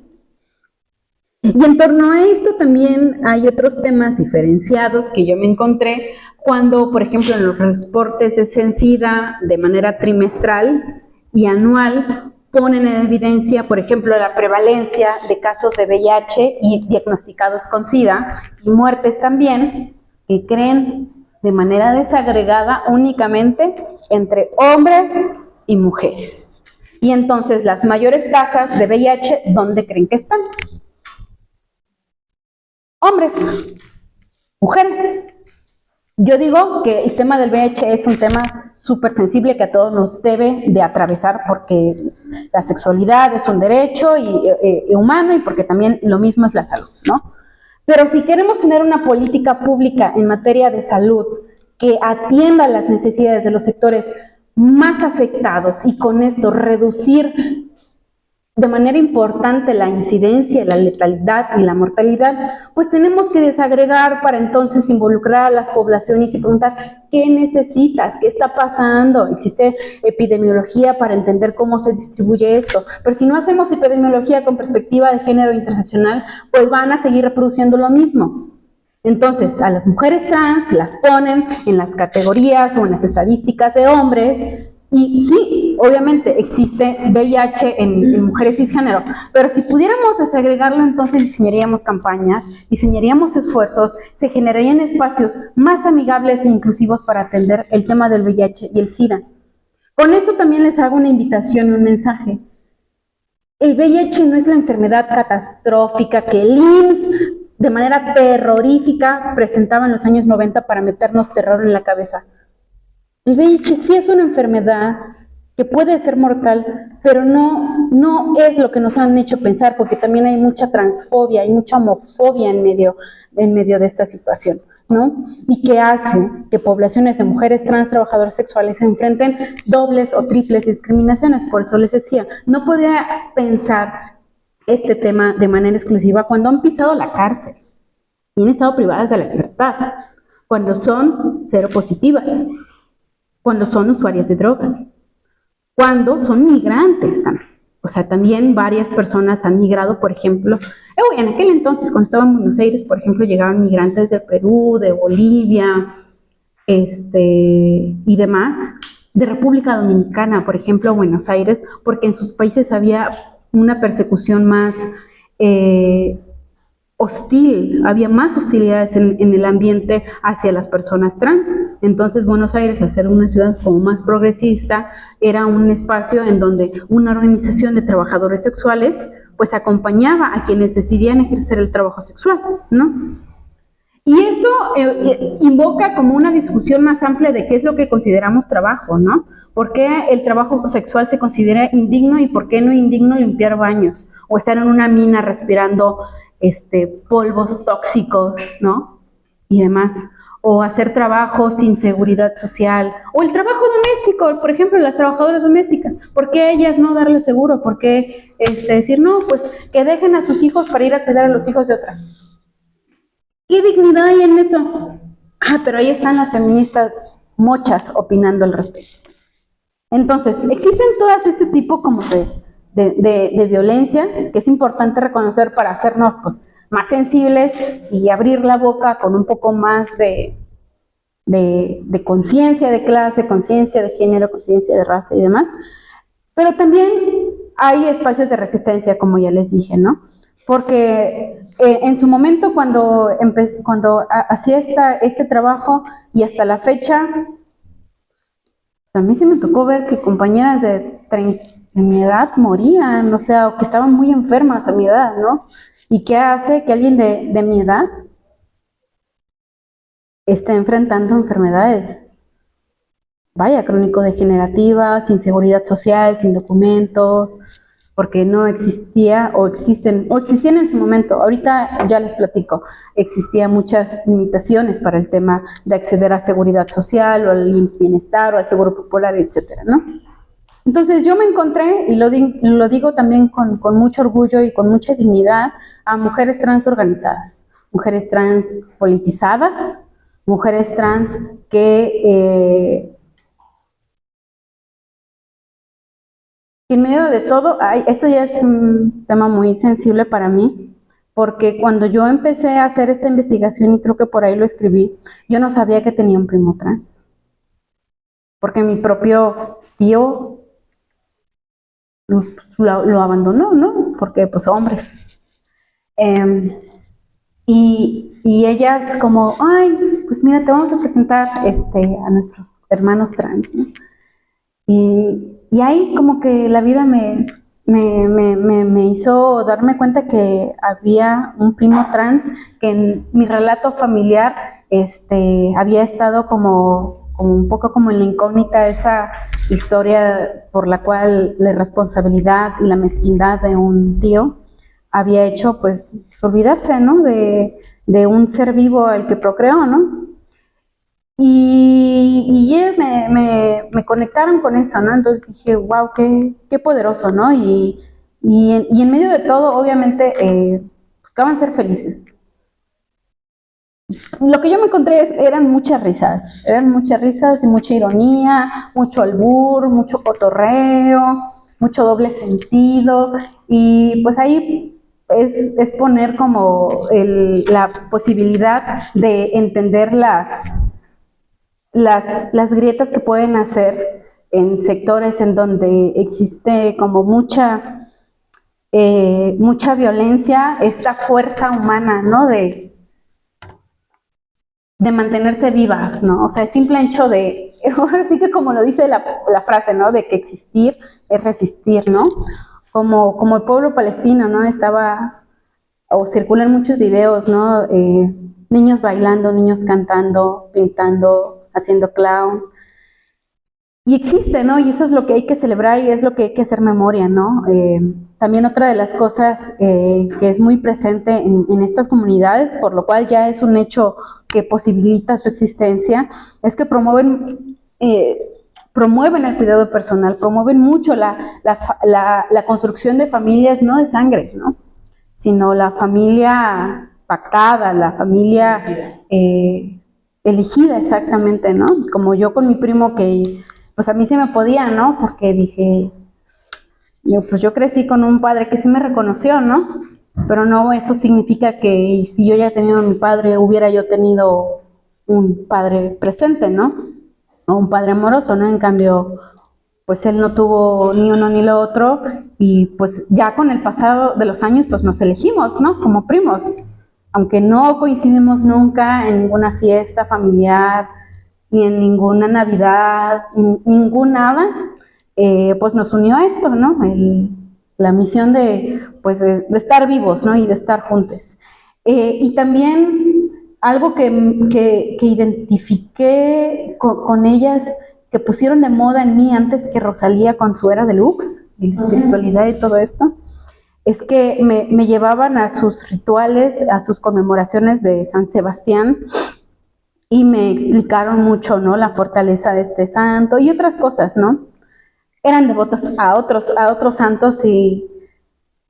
Y en torno a esto también hay otros temas diferenciados que yo me encontré cuando, por ejemplo, en los reportes de Censida de manera trimestral y anual ponen en evidencia, por ejemplo, la prevalencia de casos de VIH y diagnosticados con SIDA y muertes también, que creen de manera desagregada únicamente entre hombres y mujeres. Y entonces las mayores tasas de VIH, ¿dónde creen que están? Hombres, mujeres. Yo digo que el tema del VIH es un tema súper sensible que a todos nos debe de atravesar porque la sexualidad es un derecho humano y porque también lo mismo es la salud, ¿no? Pero si queremos tener una política pública en materia de salud que atienda las necesidades de los sectores más afectados y con esto reducir de manera importante la incidencia, la letalidad y la mortalidad, pues tenemos que desagregar para entonces involucrar a las poblaciones y preguntar ¿qué necesitas? ¿Qué está pasando? Existe epidemiología para entender cómo se distribuye esto, pero si no hacemos epidemiología con perspectiva de género interseccional, pues van a seguir reproduciendo lo mismo. Entonces, a las mujeres trans las ponen en las categorías o en las estadísticas de hombres Y sí, obviamente existe VIH en mujeres cisgénero, pero si pudiéramos desagregarlo, entonces diseñaríamos campañas, diseñaríamos esfuerzos, se generarían espacios más amigables e inclusivos para atender el tema del VIH y el SIDA. Con eso también les hago una invitación y un mensaje. El VIH no es la enfermedad catastrófica que el IMSS de manera terrorífica presentaba en los años 90 para meternos terror en la cabeza. El VIH sí es una enfermedad que puede ser mortal, pero no es lo que nos han hecho pensar, porque también hay mucha transfobia, hay mucha homofobia en medio de esta situación, ¿no? Y que hace que poblaciones de mujeres trans trabajadoras sexuales se enfrenten dobles o triples discriminaciones. Por eso les decía, no podía pensar este tema de manera exclusiva cuando han pisado la cárcel y han estado privadas de la libertad, cuando son seropositivas, cuando son usuarias de drogas, cuando son migrantes también. O sea, también varias personas han migrado, por ejemplo, en aquel entonces, cuando estaba en Buenos Aires, por ejemplo, llegaban migrantes de Perú, de Bolivia, y demás, de República Dominicana, por ejemplo, a Buenos Aires, porque en sus países había una persecución más hostil, había más hostilidades en el ambiente hacia las personas trans. Entonces Buenos Aires, al ser una ciudad como más progresista, era un espacio en donde una organización de trabajadores sexuales pues acompañaba a quienes decidían ejercer el trabajo sexual, ¿no? Y esto invoca como una discusión más amplia de qué es lo que consideramos trabajo, ¿no? ¿Por qué el trabajo sexual se considera indigno y por qué no indigno limpiar baños? O estar en una mina respirando polvos tóxicos, ¿no? Y demás. O hacer trabajo sin seguridad social. O el trabajo doméstico, por ejemplo, las trabajadoras domésticas. ¿Por qué ellas no darles seguro? ¿Por qué decir, no, pues que dejen a sus hijos para ir a cuidar a los hijos de otras? ¿Qué dignidad hay en eso? Pero ahí están las feministas mochas opinando al respecto. Entonces, existen todas este tipo como de violencias que es importante reconocer para hacernos pues, más sensibles y abrir la boca con un poco más de conciencia de clase, conciencia de género, conciencia de raza y demás. Pero también hay espacios de resistencia, como ya les dije, ¿no? Porque en su momento cuando hacía este trabajo y hasta la fecha, a mí sí me tocó ver que compañeras de mi edad morían, o sea, o que estaban muy enfermas a mi edad, ¿no? ¿Y qué hace que alguien de mi edad esté enfrentando enfermedades, vaya, crónico-degenerativas, sin seguridad social, sin documentos, porque no existía o existían en su momento? Ahorita ya les platico, existían muchas limitaciones para el tema de acceder a seguridad social o al IMSS Bienestar o al Seguro Popular, etcétera, ¿no? Entonces yo me encontré, y lo digo también con mucho orgullo y con mucha dignidad, a mujeres trans organizadas, mujeres trans politizadas, mujeres trans que en medio de todo, esto ya es un tema muy sensible para mí, porque cuando yo empecé a hacer esta investigación, y creo que por ahí lo escribí, yo no sabía que tenía un primo trans, porque mi propio tío lo abandonó, ¿no? Porque pues hombres. Y ellas como, ay, pues mira, te vamos a presentar a nuestros hermanos trans, ¿no? Y ahí como que la vida me hizo darme cuenta que había un primo trans que en mi relato familiar había estado como un poco como en la incógnita, esa historia por la cual la irresponsabilidad y la mezquindad de un tío había hecho pues olvidarse, ¿no? de un ser vivo al que procreó, ¿no? Y ellos me conectaron con eso, ¿no? Entonces dije, wow, qué poderoso, ¿no? Y en medio de todo, obviamente, buscaban ser felices. Lo que yo me encontré eran muchas risas y mucha ironía, mucho albur, mucho cotorreo, mucho doble sentido, y pues ahí es poner como la posibilidad de entender las grietas que pueden hacer en sectores en donde existe como mucha violencia, esta fuerza humana, ¿no? De mantenerse vivas, ¿no? O sea, el simple hecho de, ahora sí que como lo dice la frase, ¿no? De que existir es resistir, ¿no? Como el pueblo palestino, ¿no? O circulan muchos videos, ¿no? Niños bailando, niños cantando, pintando, haciendo clown. Y existe, ¿no? Y eso es lo que hay que celebrar y es lo que hay que hacer memoria, ¿no? También otra de las cosas que es muy presente en estas comunidades, por lo cual ya es un hecho que posibilita su existencia, es que promueven el cuidado personal, promueven mucho la construcción de familias no de sangre, ¿no? Sino la familia pactada, la familia elegida exactamente, ¿no? Como yo con mi primo que pues a mí sí me podía, ¿no? Porque dije, pues yo crecí con un padre que sí me reconoció, ¿no? Pero no eso significa que si yo ya he tenido a mi padre, hubiera yo tenido un padre presente, ¿no? O un padre amoroso, ¿no? En cambio, pues él no tuvo ni uno ni lo otro y pues ya con el pasado de los años, pues nos elegimos, ¿no? Como primos. Aunque no coincidimos nunca en ninguna fiesta familiar, ni en ninguna Navidad, ningún nada, pues nos unió esto, ¿no? La misión de estar vivos, ¿no? Y de estar juntos. Y también algo que identifiqué con ellas, que pusieron de moda en mí antes que Rosalía con su era deluxe, y la espiritualidad y todo esto, es que me llevaban a sus rituales, a sus conmemoraciones de San Sebastián, y me explicaron mucho, ¿no? La fortaleza de este santo y otras cosas, ¿no? Eran devotas a otros santos y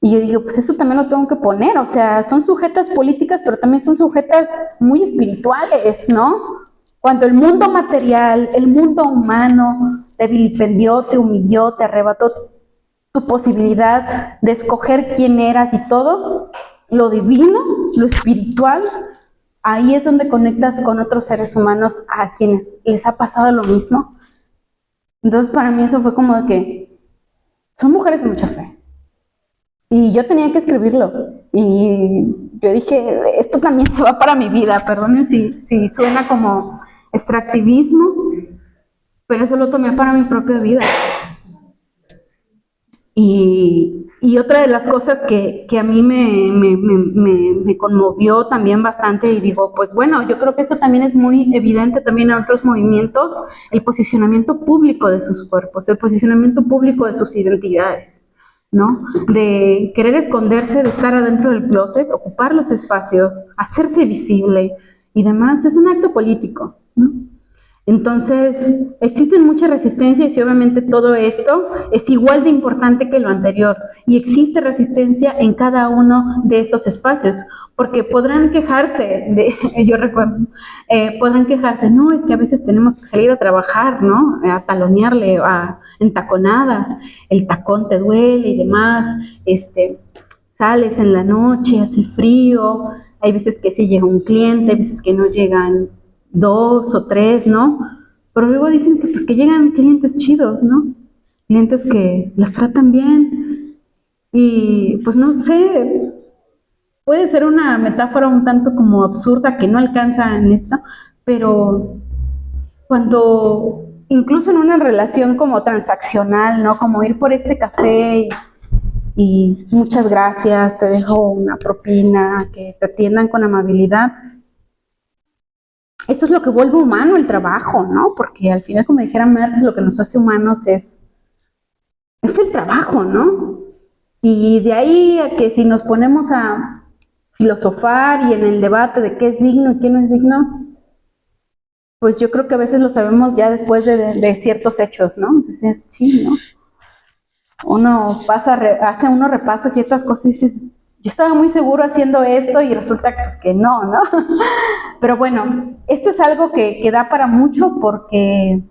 yo digo, pues eso también lo tengo que poner, o sea, son sujetas políticas, pero también son sujetas muy espirituales, ¿no? Cuando el mundo material, el mundo humano te vilipendió, te humilló, te arrebató tu posibilidad de escoger quién eras y todo, lo divino, lo espiritual, ahí es donde conectas con otros seres humanos a quienes les ha pasado lo mismo. Entonces para mí eso fue como de que son mujeres de mucha fe. Y yo tenía que escribirlo. Y yo dije, esto también se va para mi vida, perdonen si suena como extractivismo, pero eso lo tomé para mi propia vida. Y otra de las cosas que a mí me conmovió también bastante, y digo, pues bueno, yo creo que eso también es muy evidente también en otros movimientos, el posicionamiento público de sus cuerpos, el posicionamiento público de sus identidades, ¿no? De querer esconderse, de estar adentro del closet, ocupar los espacios, hacerse visible y demás, es un acto político, ¿no? Entonces, existen muchas resistencias y obviamente todo esto es igual de importante que lo anterior y existe resistencia en cada uno de estos espacios, porque podrán quejarse, yo recuerdo, podrán quejarse, no, es que a veces tenemos que salir a trabajar, ¿no? A talonearle, en taconadas, el tacón te duele y demás, sales en la noche, hace frío, hay veces que sí llega un cliente, hay veces que no llegan 2 o 3, ¿no? Pero luego dicen que pues que llegan clientes chidos, ¿no? Clientes que las tratan bien. Y pues no sé, puede ser una metáfora un tanto como absurda que no alcanza en esto, pero cuando incluso en una relación como transaccional, ¿no? Como ir por este café y muchas gracias, te dejo una propina, que te atiendan con amabilidad. Eso es lo que vuelve humano el trabajo, ¿no? Porque al final, como dijera Marx, lo que nos hace humanos es el trabajo, ¿no? Y de ahí a que si nos ponemos a filosofar y en el debate de qué es digno y qué no es digno, pues yo creo que a veces lo sabemos ya después de ciertos hechos, ¿no? Entonces, sí, ¿no? Uno repasa ciertas cosas y dices, yo estaba muy seguro haciendo esto y resulta que no, ¿no? Pero bueno, esto es algo que da para mucho porque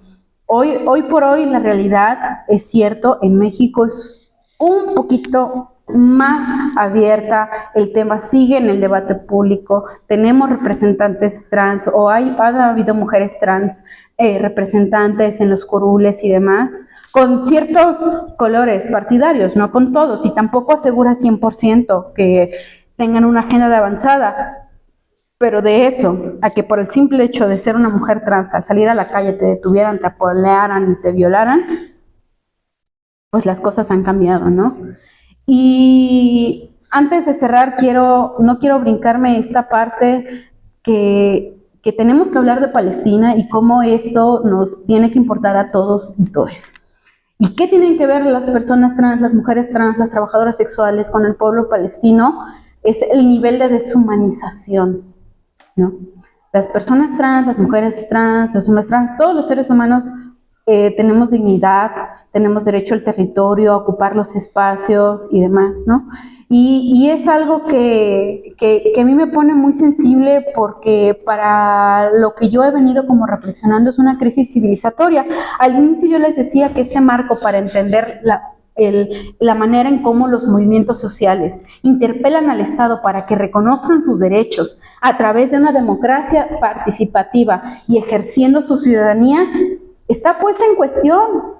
hoy por hoy la realidad es cierto, en México es un poquito más abierta, el tema sigue en el debate público, tenemos representantes trans, o ha habido mujeres trans representantes en los curules y demás, con ciertos colores partidarios, no con todos, y tampoco asegura 100% que tengan una agenda de avanzada, pero de eso, a que por el simple hecho de ser una mujer trans, al salir a la calle te detuvieran, te apolearan y te violaran, pues las cosas han cambiado, ¿no? Y antes de cerrar, no quiero brincarme esta parte que tenemos que hablar de Palestina y cómo esto nos tiene que importar a todos y todas. ¿Y qué tienen que ver las personas trans, las mujeres trans, las trabajadoras sexuales con el pueblo palestino? Es el nivel de deshumanización, ¿no? Las personas trans, las mujeres trans, los hombres trans, todos los seres humanos tenemos dignidad, tenemos derecho al territorio, a ocupar los espacios y demás, ¿no? Y es algo que a mí me pone muy sensible porque para lo que yo he venido como reflexionando es una crisis civilizatoria. Al inicio yo les decía que este marco para entender la manera en cómo los movimientos sociales interpelan al Estado para que reconozcan sus derechos a través de una democracia participativa y ejerciendo su ciudadanía, está puesta en cuestión.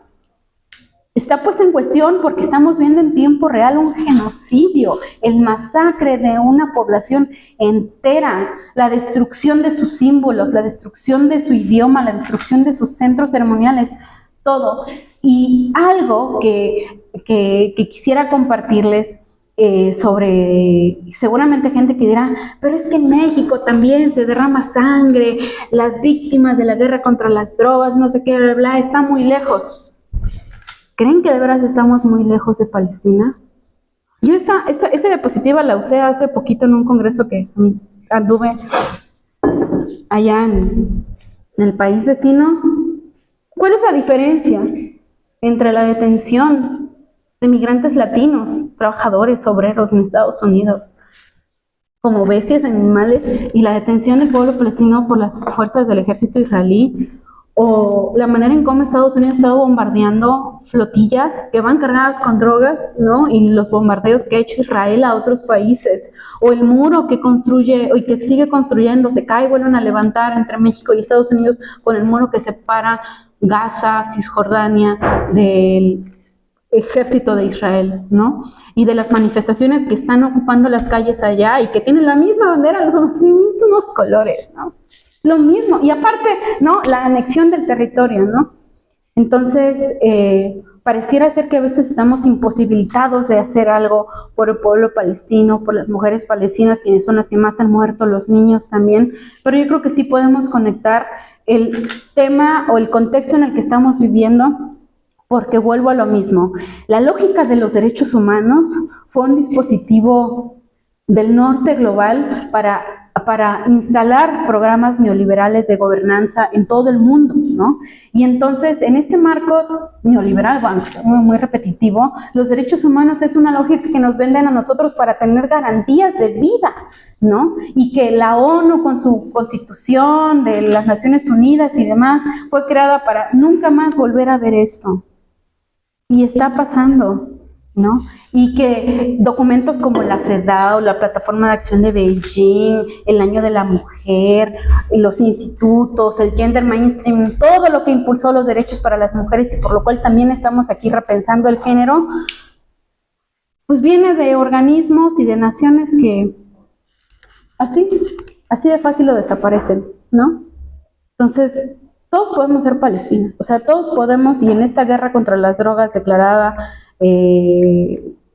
Está puesta en cuestión porque estamos viendo en tiempo real un genocidio, el masacre de una población entera, la destrucción de sus símbolos, la destrucción de su idioma, la destrucción de sus centros ceremoniales, todo. Y algo que quisiera compartirles sobre, seguramente gente que dirá, pero es que en México también se derrama sangre, las víctimas de la guerra contra las drogas, no sé qué, bla, bla, está muy lejos. ¿Creen que de veras estamos muy lejos de Palestina? Yo esa diapositiva la usé hace poquito en un congreso que anduve allá en el país vecino. ¿Cuál es la diferencia entre la detención de migrantes latinos, trabajadores, obreros en Estados Unidos, como bestias, animales, y la detención del pueblo palestino por las fuerzas del ejército israelí? O la manera en cómo Estados Unidos está bombardeando flotillas que van cargadas con drogas, ¿no? Y los bombardeos que ha hecho Israel a otros países, o el muro que construye y que sigue construyendo, se cae y vuelven a levantar entre México y Estados Unidos con el muro que separa Gaza, Cisjordania del ejército de Israel, ¿no? Y de las manifestaciones que están ocupando las calles allá y que tienen la misma bandera, los mismos colores, ¿no? Lo mismo, y aparte, ¿no? La anexión del territorio, ¿no? Entonces, pareciera ser que a veces estamos imposibilitados de hacer algo por el pueblo palestino, por las mujeres palestinas, quienes son las que más han muerto, los niños también, pero yo creo que sí podemos conectar el tema o el contexto en el que estamos viviendo, porque vuelvo a lo mismo. La lógica de los derechos humanos fue un dispositivo del norte global para instalar programas neoliberales de gobernanza en todo el mundo, ¿no? Y entonces, en este marco neoliberal, bueno, muy repetitivo, los derechos humanos es una lógica que nos venden a nosotros para tener garantías de vida, ¿no? Y que la ONU, con su constitución de las Naciones Unidas y demás, fue creada para nunca más volver a ver esto. Y está pasando, ¿no? Y que documentos como la CEDAW, la Plataforma de Acción de Beijing, el Año de la Mujer, los institutos, el gender mainstream, todo lo que impulsó los derechos para las mujeres y por lo cual también estamos aquí repensando el género, pues viene de organismos y de naciones que así de fácil lo desaparecen, ¿no? Entonces, todos podemos ser Palestina, o sea, todos podemos, y en esta guerra contra las drogas declarada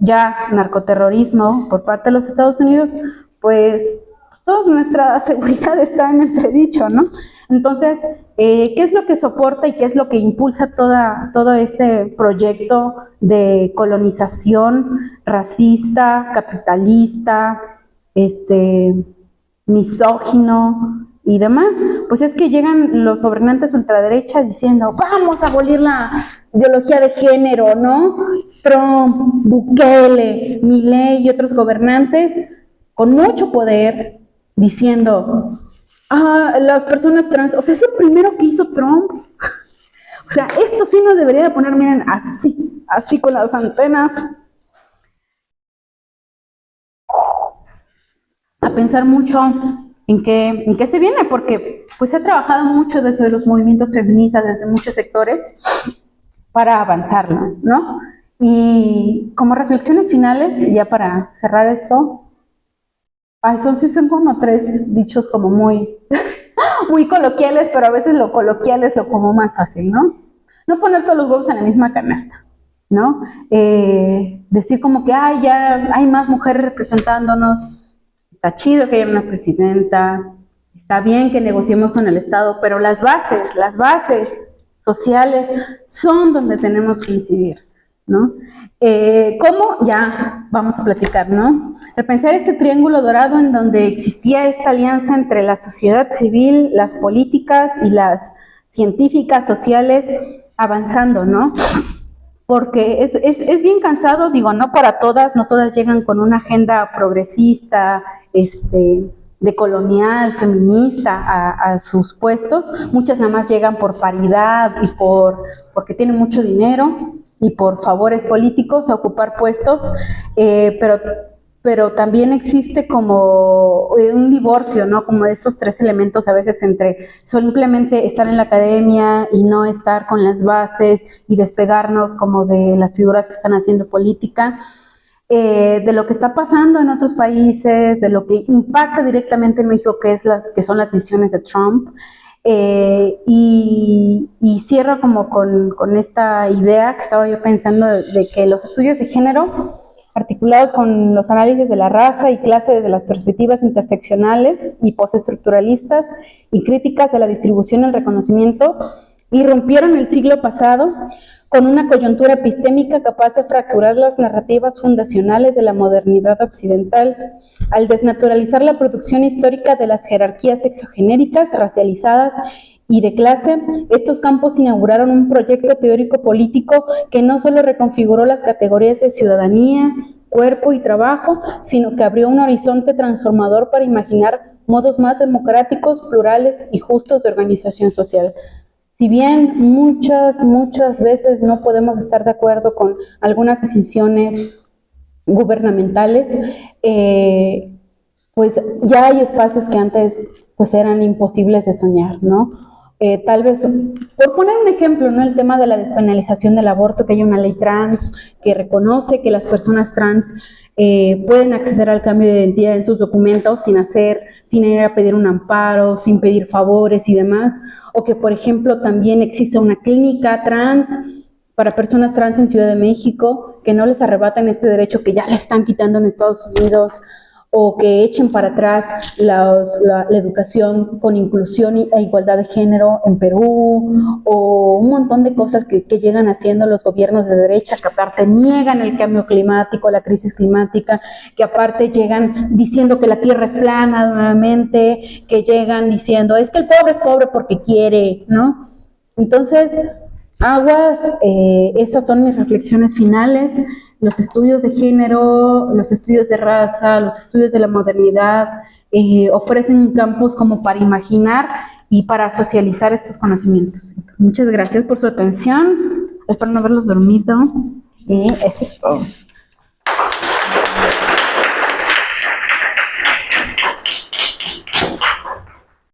ya narcoterrorismo por parte de los Estados Unidos, pues toda nuestra seguridad está en entredicho, ¿no? Entonces, ¿qué es lo que soporta y qué es lo que impulsa todo este proyecto de colonización racista, capitalista, misógino y demás? Pues es que llegan los gobernantes ultraderecha diciendo, vamos a abolir la ideología de género, ¿no? Trump, Bukele, Milei y otros gobernantes con mucho poder diciendo, las personas trans, o sea, es lo primero que hizo Trump. O sea, esto sí nos debería de poner, miren, así con las antenas pensar mucho en qué se viene, porque pues se ha trabajado mucho desde los movimientos feministas, desde muchos sectores, para avanzarlo, ¿no? Y como reflexiones finales, ya para cerrar esto, son como 3 dichos como muy, muy coloquiales, pero a veces lo coloquial es lo como más fácil, ¿no? No poner todos los huevos en la misma canasta, ¿no? Decir como que, ay, ya hay más mujeres representándonos, está chido que haya una presidenta, está bien que negociemos con el Estado, pero las bases sociales son donde tenemos que incidir, ¿no? ¿Cómo? Ya vamos a platicar, ¿no? Repensar este triángulo dorado en donde existía esta alianza entre la sociedad civil, las políticas y las científicas sociales avanzando, ¿no? Porque es bien cansado, digo, no para todas, no todas llegan con una agenda progresista, decolonial, feminista a sus puestos, muchas nada más llegan por paridad y porque tienen mucho dinero y por favores políticos a ocupar puestos, pero también existe como un divorcio, ¿no? Como estos 3 elementos a veces entre simplemente estar en la academia y no estar con las bases y despegarnos como de las figuras que están haciendo política, de lo que está pasando en otros países, de lo que impacta directamente en México, que son las decisiones de Trump. Y cierro como con esta idea que estaba yo pensando de que los estudios de género, articulados con los análisis de la raza y clase desde las perspectivas interseccionales y postestructuralistas y críticas de la distribución y el reconocimiento, irrumpieron el siglo pasado con una coyuntura epistémica capaz de fracturar las narrativas fundacionales de la modernidad occidental, al desnaturalizar la producción histórica de las jerarquías sexogenéricas, racializadas y de clase. Estos campos inauguraron un proyecto teórico-político que no solo reconfiguró las categorías de ciudadanía, cuerpo y trabajo, sino que abrió un horizonte transformador para imaginar modos más democráticos, plurales y justos de organización social. Si bien muchas veces no podemos estar de acuerdo con algunas decisiones gubernamentales, pues ya hay espacios que antes pues eran imposibles de soñar, ¿no? Tal vez, por poner un ejemplo, ¿no? El tema de la despenalización del aborto, que hay una ley trans que reconoce que las personas trans pueden acceder al cambio de identidad en sus documentos sin ir a pedir un amparo, sin pedir favores y demás, o que, por ejemplo, también existe una clínica trans para personas trans en Ciudad de México, que no les arrebatan ese derecho que ya les están quitando en Estados Unidos, o que echen para atrás la educación con inclusión e igualdad de género en Perú, o un montón de cosas que llegan haciendo los gobiernos de derecha, que aparte niegan el cambio climático, la crisis climática, que aparte llegan diciendo que la tierra es plana nuevamente, que llegan diciendo, es que el pobre es pobre porque quiere, ¿no? Entonces, aguas, esas son mis reflexiones finales. Los estudios de género, los estudios de raza, los estudios de la modernidad ofrecen campos como para imaginar y para socializar estos conocimientos. Muchas gracias por su atención. Espero no haberlos dormido. Y eso es todo.